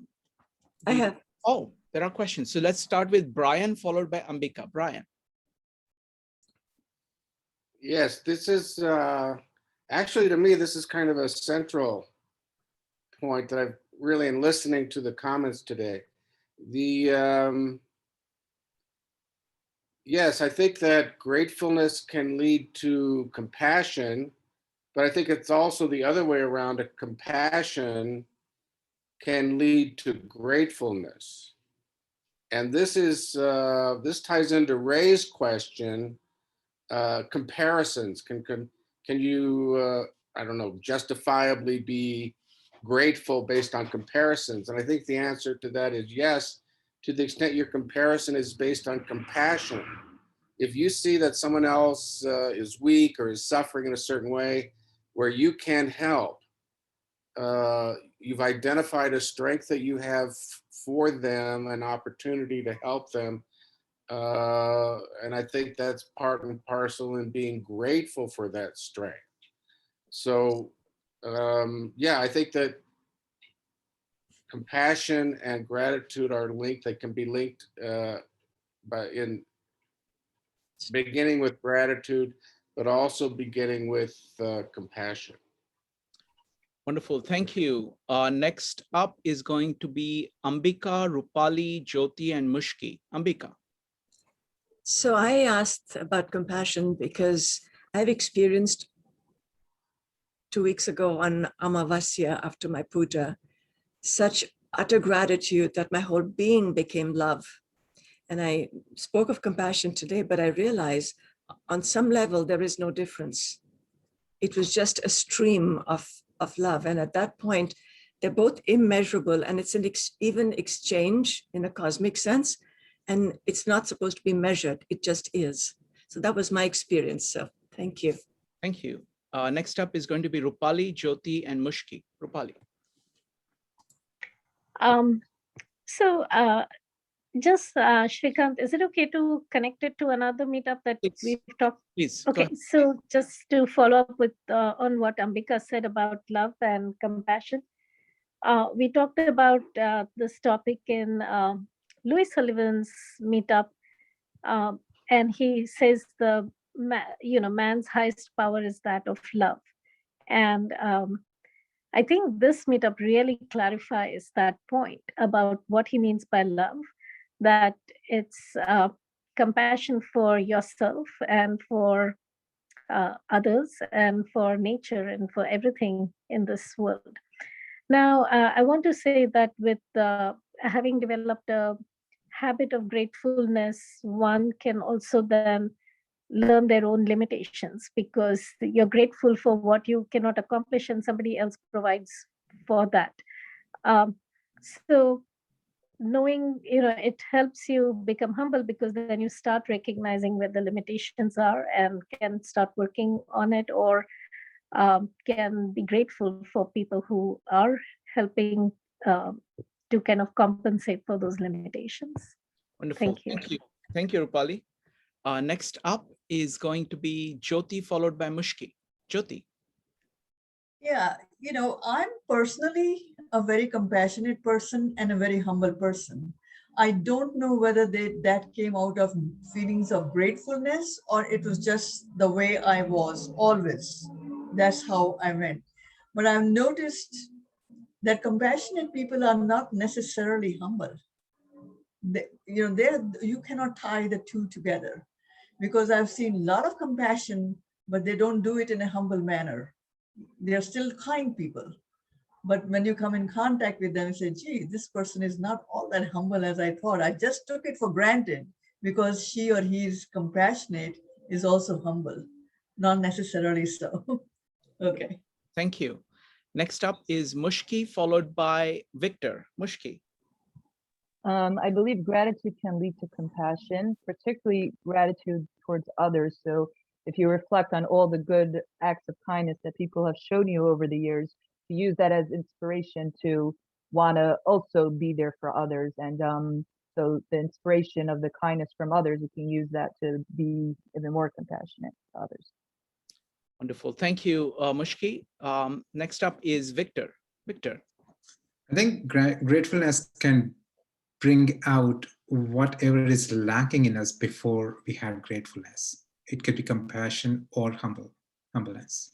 have. Oh, there are questions. So let's start with Brian, followed by Ambika. Brian. Yes, this is actually, to me, this is kind of a central point that I've really, in listening to the comments today. Yes, I think that gratefulness can lead to compassion, but I think it's also the other way around. A compassion can lead to gratefulness. And this ties into Ray's question, comparisons. Can you, I don't know, justifiably be grateful based on comparisons? And I think the answer to that is yes, to the extent your comparison is based on compassion. If you see that someone else is weak or is suffering in a certain way where you can help, you've identified a strength that you have for them, an opportunity to help them. And I think that's part and parcel in being grateful for that strength. So yeah, I think that compassion and gratitude are linked. They can be linked in beginning with gratitude, but also beginning with compassion. Wonderful, thank you. Next up is going to be Ambika, Rupali, Jyoti, and Mushki. Ambika. So I asked about compassion because I've experienced 2 weeks ago on Amavasya after my puja, such utter gratitude that my whole being became love. And I spoke of compassion today, but I realized on some level, there is no difference. It was just a stream of love. And at that point, they're both immeasurable, and it's an even exchange in a cosmic sense. And it's not supposed to be measured. It just is. So that was my experience. So thank you. Thank you. Next up is going to be Rupali, Jyoti, and Mushki. Rupali. Just Shrikant, is it okay to connect it to another meetup that we've talked? Please. Go Okay, ahead. so just to follow up with on what Ambika said about love and compassion, we talked about this topic in Louis Sullivan's meetup, and he says man's highest power is that of love, and I think this meetup really clarifies that point about what he means by love, that it's compassion for yourself and for others and for nature and for everything in this world. Now, I want to say that with having developed a habit of gratefulness, one can also then learn their own limitations, because you're grateful for what you cannot accomplish and somebody else provides for that. So knowing, it helps you become humble, because then you start recognizing where the limitations are and can start working on it, or can be grateful for people who are helping to kind of compensate for those limitations. Wonderful. Thank you. Thank you, Rupali. Next up is going to be Jyoti, followed by Mushki. Jyoti. Yeah, I'm personally a very compassionate person and a very humble person. I don't know whether that came out of feelings of gratefulness or it was just the way I was always. That's how I went. But I've noticed that compassionate people are not necessarily humble. You cannot tie the two together, because I've seen a lot of compassion, but they don't do it in a humble manner. They're still kind people. But when you come in contact with them and say, gee, this person is not all that humble as I thought. I just took it for granted because she or he is compassionate is also humble. Not necessarily so. Okay. Thank you. Next up is Mushki, followed by Victor. Mushki. I believe gratitude can lead to compassion, particularly gratitude towards others. So if you reflect on all the good acts of kindness that people have shown you over the years, to use that as inspiration to want to also be there for others. And so the inspiration of the kindness from others, you can use that to be even more compassionate to others. Wonderful. Thank you, Mushki. Next up is Victor. Victor. I think gratefulness can bring out whatever is lacking in us before we have gratefulness. It could be compassion or humbleness.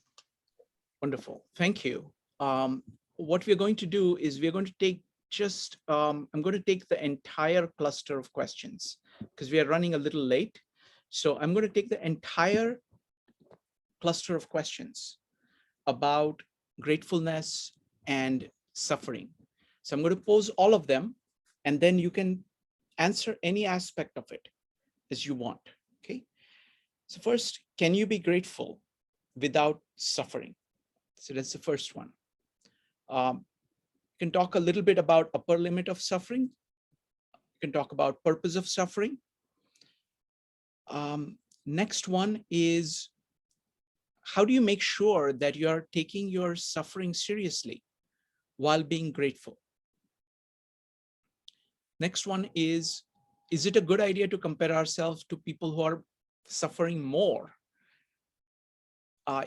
Wonderful. Thank you. What we're going to do is we're going to take I'm going to take the entire cluster of questions because we are running a little late. So I'm going to take the entire cluster of questions about gratefulness and suffering. So I'm going to pose all of them, and then you can answer any aspect of it as you want. Okay. So first, can you be grateful without suffering? So that's the first one. You can talk a little bit about upper limit of suffering. You can talk about purpose of suffering. Next one is, how do you make sure that you are taking your suffering seriously while being grateful? Next one is it a good idea to compare ourselves to people who are suffering more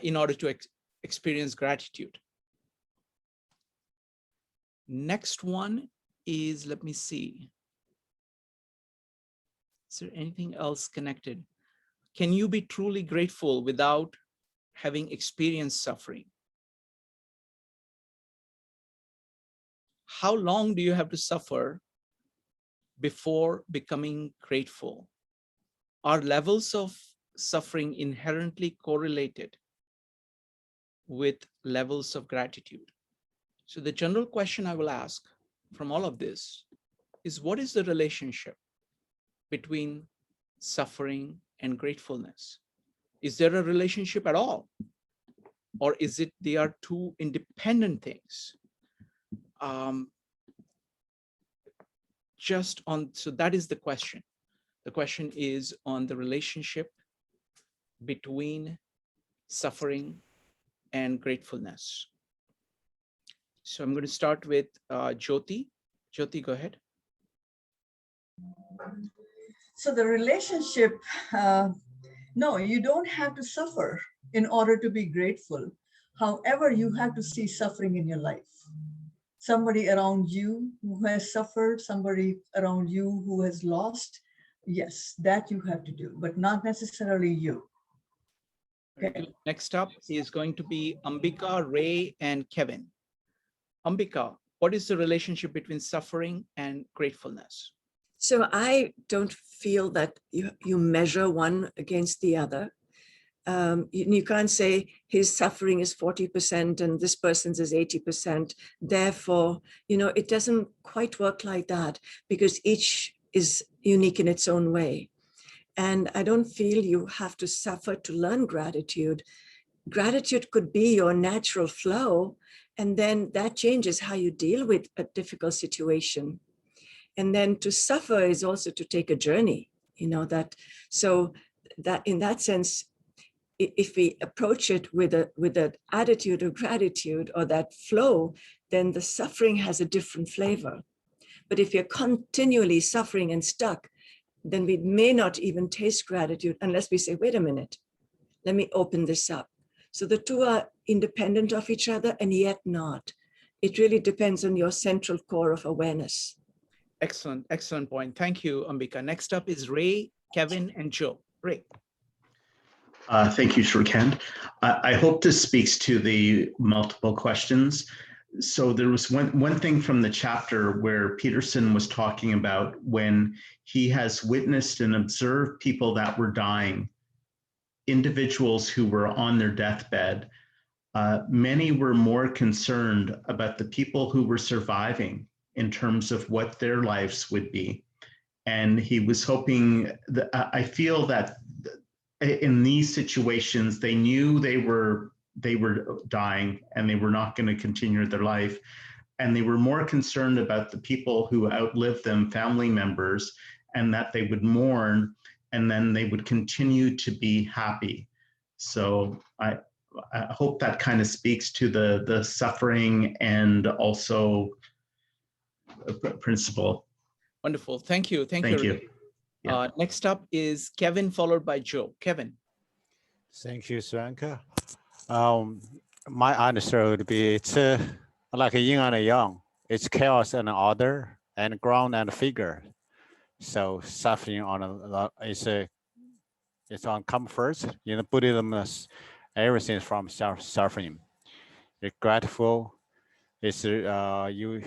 in order to experience gratitude? Next one is, let me see. Is there anything else connected? Can you be truly grateful without having experienced suffering? How long do you have to suffer before becoming grateful? Are levels of suffering inherently correlated with levels of gratitude? So the general question I will ask from all of this is, what is the relationship between suffering and gratefulness? Is there a relationship at all? Or is it they are two independent things? So that is the question. The question is on the relationship between suffering and gratefulness. So I'm going to start with Jyoti. Jyoti, go ahead. So the relationship, no, you don't have to suffer in order to be grateful. However, you have to see suffering in your life. Somebody around you who has suffered, somebody around you who has lost, yes, that you have to do, but not necessarily you. Okay. Next up is going to be Ambika, Ray, and Kevin. Ambika, what is the relationship between suffering and gratefulness? So I don't feel that you measure one against the other. You can't say his suffering is 40% and this person's is 80%. Therefore, it doesn't quite work like that because each is unique in its own way. And I don't feel you have to suffer to learn gratitude. Gratitude could be your natural flow, and then that changes how you deal with a difficult situation. And then to suffer is also to take a journey, so that in that sense, if we approach it with an attitude of gratitude or that flow, then the suffering has a different flavor. But if you're continually suffering and stuck, then we may not even taste gratitude unless we say, wait a minute, let me open this up. So the two are independent of each other and yet not. It really depends on your central core of awareness. Excellent, excellent point. Thank you, Ambika. Next up is Ray, Kevin, and Joe. Ray. Thank you, Shrikant. I hope this speaks to the multiple questions. So there was one thing from the chapter where Peterson was talking about when he has witnessed and observed people that were dying, individuals who were on their deathbed. Many were more concerned about the people who were surviving in terms of what their lives would be. And he was hoping that, I feel that in these situations, they knew they were dying and they were not going to continue their life. And they were more concerned about the people who outlived them, family members, and that they would mourn and then they would continue to be happy. So I hope that kind of speaks to the suffering and also principle. Wonderful. Thank you. Thank you. Ray. Yeah. Next up is Kevin, followed by Joe. Kevin. Thank you, Sranka. My answer would be it's like a yin and a yang. It's chaos and order, and ground and figure. So suffering on it's on come first. Buddhism, everything is from suffering. You're grateful. It's you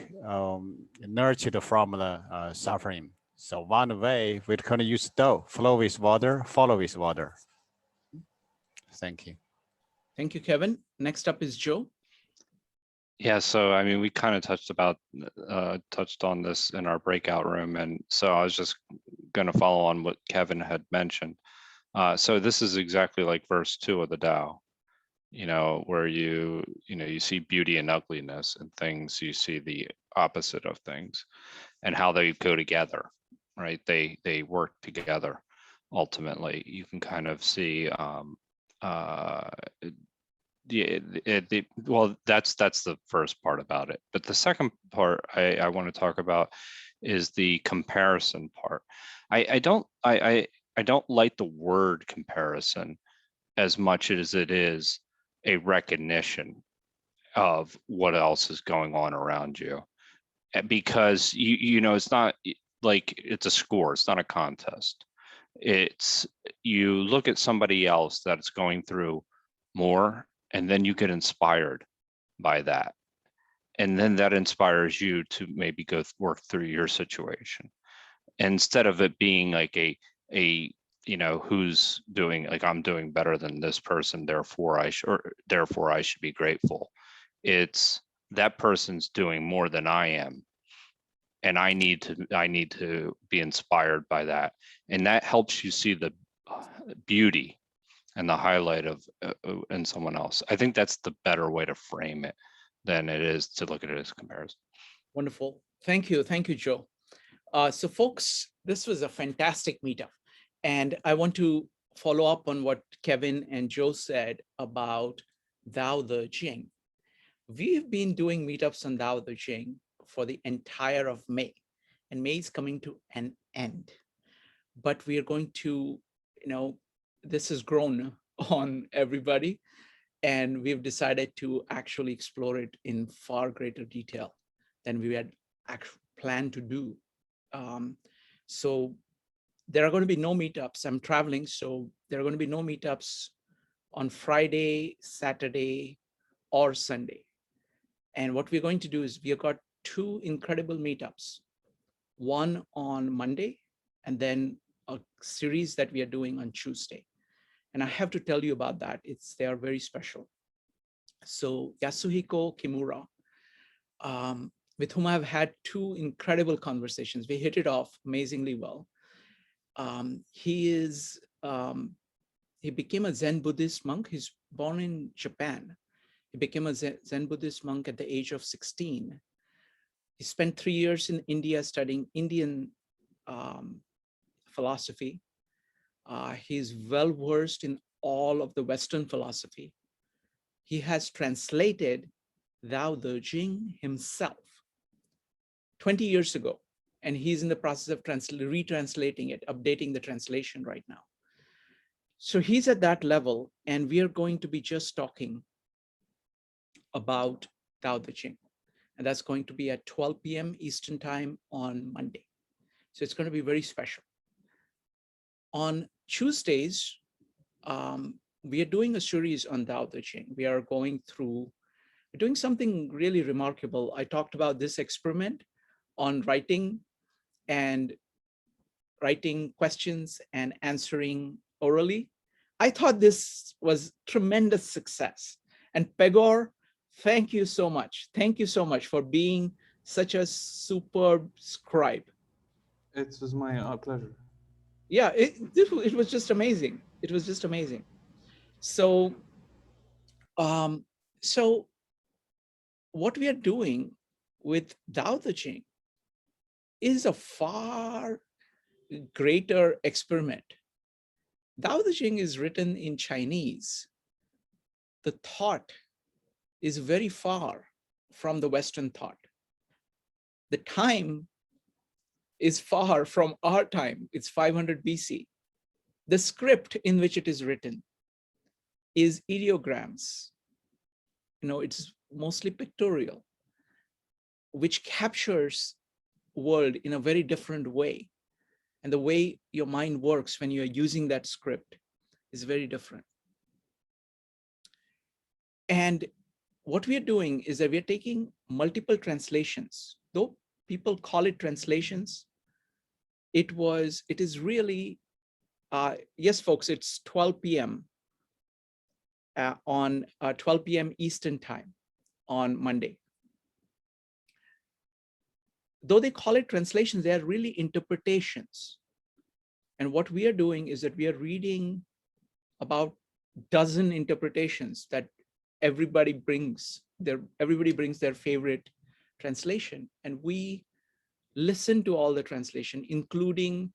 nurtured from the suffering. So one way we can use dough, flow with water, follow with water. Thank you. Thank you, Kevin. Next up is Joe. Yeah, so I mean, we kind of touched on this in our breakout room, and so I was just going to follow on what Kevin had mentioned. So this is exactly like verse 2 of the Tao, where you see beauty and ugliness and things, you see the opposite of things, and how they go together, right? They work together. Ultimately, you can kind of see. Well, that's the first part about it, but the second part I want to talk about is the comparison part. I don't like the word comparison as much as it is a recognition of what else is going on around you, because it's not like it's a score, it's not a contest. It's you look at somebody else that's going through more, and then you get inspired by that. And then that inspires you to maybe go work through your situation. Instead of it being like a who's doing, like, I'm doing better than this person, therefore I should be grateful. It's that person's doing more than I am, and I need to be inspired by that. And that helps you see the beauty and the highlight of in someone else. I think that's the better way to frame it than it is to look at it as comparison. Wonderful. Thank you, Joe. So folks, this was a fantastic meetup. And I want to follow up on what Kevin and Joe said about Tao Te Ching. We've been doing meetups on Tao Te Ching for the entire of May, and May is coming to an end. But we are going to, this has grown on everybody, and we've decided to actually explore it in far greater detail than we had planned to do. So there are going to be no meetups. I'm traveling, so there are going to be no meetups on Friday, Saturday, or Sunday. And what we're going to do is we've got 2 incredible meetups, one on Monday, and then a series that we are doing on Tuesday. And I have to tell you about that. They are very special. So Yasuhiko Kimura, with whom I've had 2 incredible conversations. We hit it off amazingly well. He became a Zen Buddhist monk. He's born in Japan. He became a Zen Buddhist monk at the age of 16. He spent 3 years in India studying Indian philosophy. He's well versed in all of the Western philosophy. He has translated Tao Te Ching himself 20 years ago, and he's in the process of retranslating it, updating the translation right now. So he's at that level, and we are going to be just talking about Tao Te Ching. And that's going to be at 12 p.m. Eastern time on Monday. So it's going to be very special. On Tuesdays, we are doing a series on Tao Te Ching. We are doing something really remarkable. I talked about this experiment on writing questions and answering orally. I thought this was tremendous success. And Pegor, thank you so much. Thank you so much for being such a superb scribe. It was my pleasure. Yeah, it was just amazing. It was just amazing. So, so what we are doing with Tao Te Ching is a far greater experiment. Tao Te Ching is written in Chinese. The thought is very far from the Western thought. The time is far from our time. It's 500 BC. The script in which it is written is ideograms. It's mostly pictorial, which captures world in a very different way. And the way your mind works when you're using that script is very different. And what we are doing is that we are taking multiple translations. Though people call it translations, it is really, yes, folks, it's 12 p.m. On 12 p.m. Eastern time on Monday. Though they call it translations, they are really interpretations. And what we are doing is that we are reading about dozen interpretations that everybody brings their favorite translation, and we listen to all the translation, including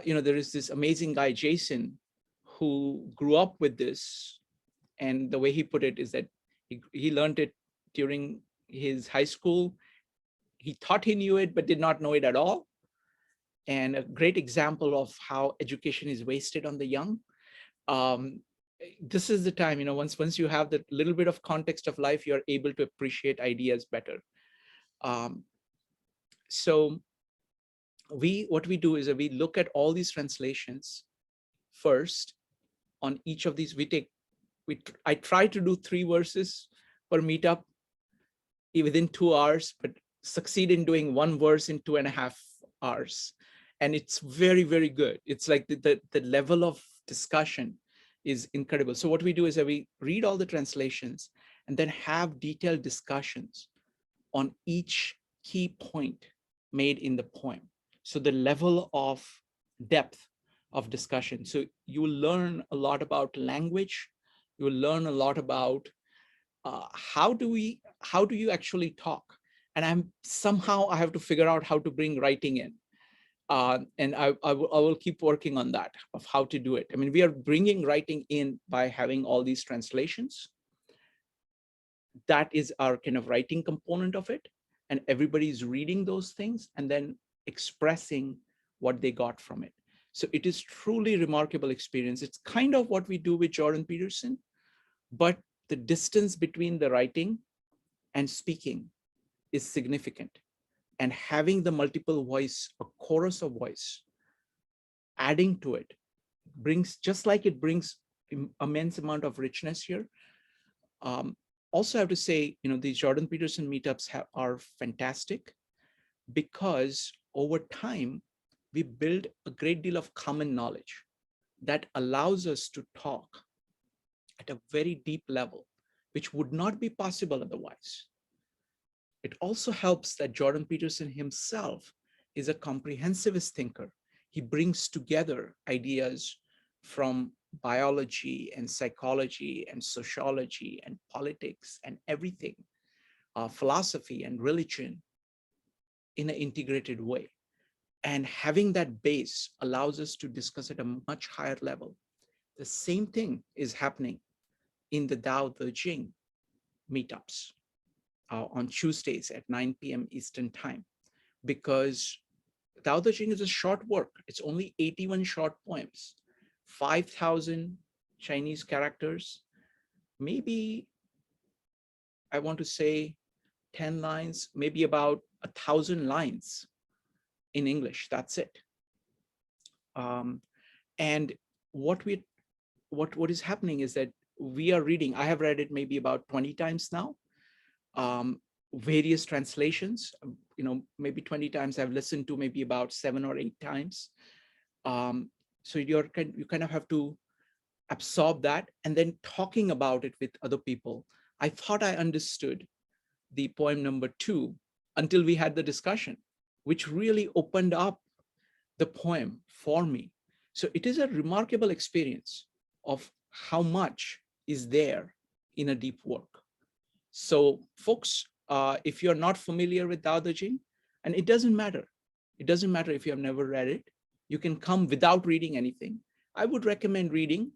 there is this amazing guy Jason who grew up with this, and the way he put it is that he learned it during his high school. He thought he knew it but did not know it at all, and a great example of how education is wasted on the young. This is the time, once you have that little bit of context of life, you're able to appreciate ideas better. So what we do is that we look at all these translations first. On each of these, I try to do 3 verses per meetup within 2 hours, but succeed in doing 1 verse in 2.5 hours. And it's very, very good. It's like the level of discussion is incredible. So what we do is that we read all the translations and then have detailed discussions on each key point made in the poem. So the level of depth of discussion. So you will learn a lot about language. You will learn a lot about how do you actually talk? And I have to figure out how to bring writing in. And I will keep working on that, of how to do it. I mean, we are bringing writing in by having all these translations. That is our kind of writing component of it. And everybody's reading those things and then expressing what they got from it. So it is truly remarkable experience. It's kind of what we do with Jordan Peterson, but the distance between the writing and speaking is significant. And having the multiple voice, a chorus of voice, adding to it brings, just like it brings immense amount of richness here. Also, I have to say, these Jordan Peterson meetups are fantastic because over time, we build a great deal of common knowledge that allows us to talk at a very deep level, which would not be possible otherwise. It also helps that Jordan Peterson himself is a comprehensivist thinker. He brings together ideas from biology and psychology and sociology and politics and everything, philosophy and religion in an integrated way. And having that base allows us to discuss at a much higher level. The same thing is happening in the Tao Te Ching meetups on Tuesdays at 9 p.m. Eastern time, because Tao Te Ching is a short work. It's only 81 short poems, 5,000 Chinese characters, maybe, I want to say 10 lines, maybe about 1,000 lines in English. That's it. And what is happening is that we are reading, I have read it maybe about 20 times now, various translations, maybe 20 times. I've listened to maybe about 7 or 8 times. So you kind of have to absorb that, and then talking about it with other people. I thought I understood the poem number 2 until we had the discussion, which really opened up the poem for me. So it is a remarkable experience of how much is there in a deep work. So folks, if you're not familiar with Tao Te Ching, and it doesn't matter if you have never read it, you can come without reading anything. I would recommend reading,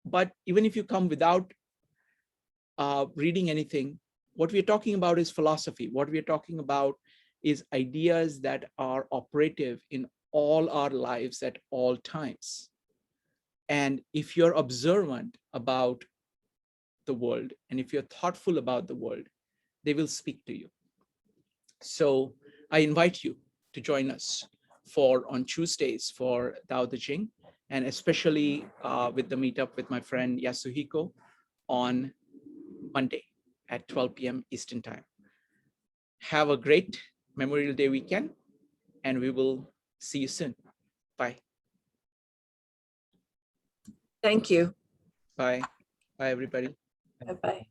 but even if you come without reading anything, what we're talking about is philosophy. What we're talking about is ideas that are operative in all our lives at all times. And if you're observant about the world, and if you're thoughtful about the world, they will speak to you. So I invite you to join us on Tuesdays for Tao Te Ching, and especially with the meetup with my friend Yasuhiko on Monday at 12 p.m. Eastern time. Have a great Memorial Day weekend, and we will see you soon. Bye. Thank you. Bye. Bye, everybody. Bye-bye.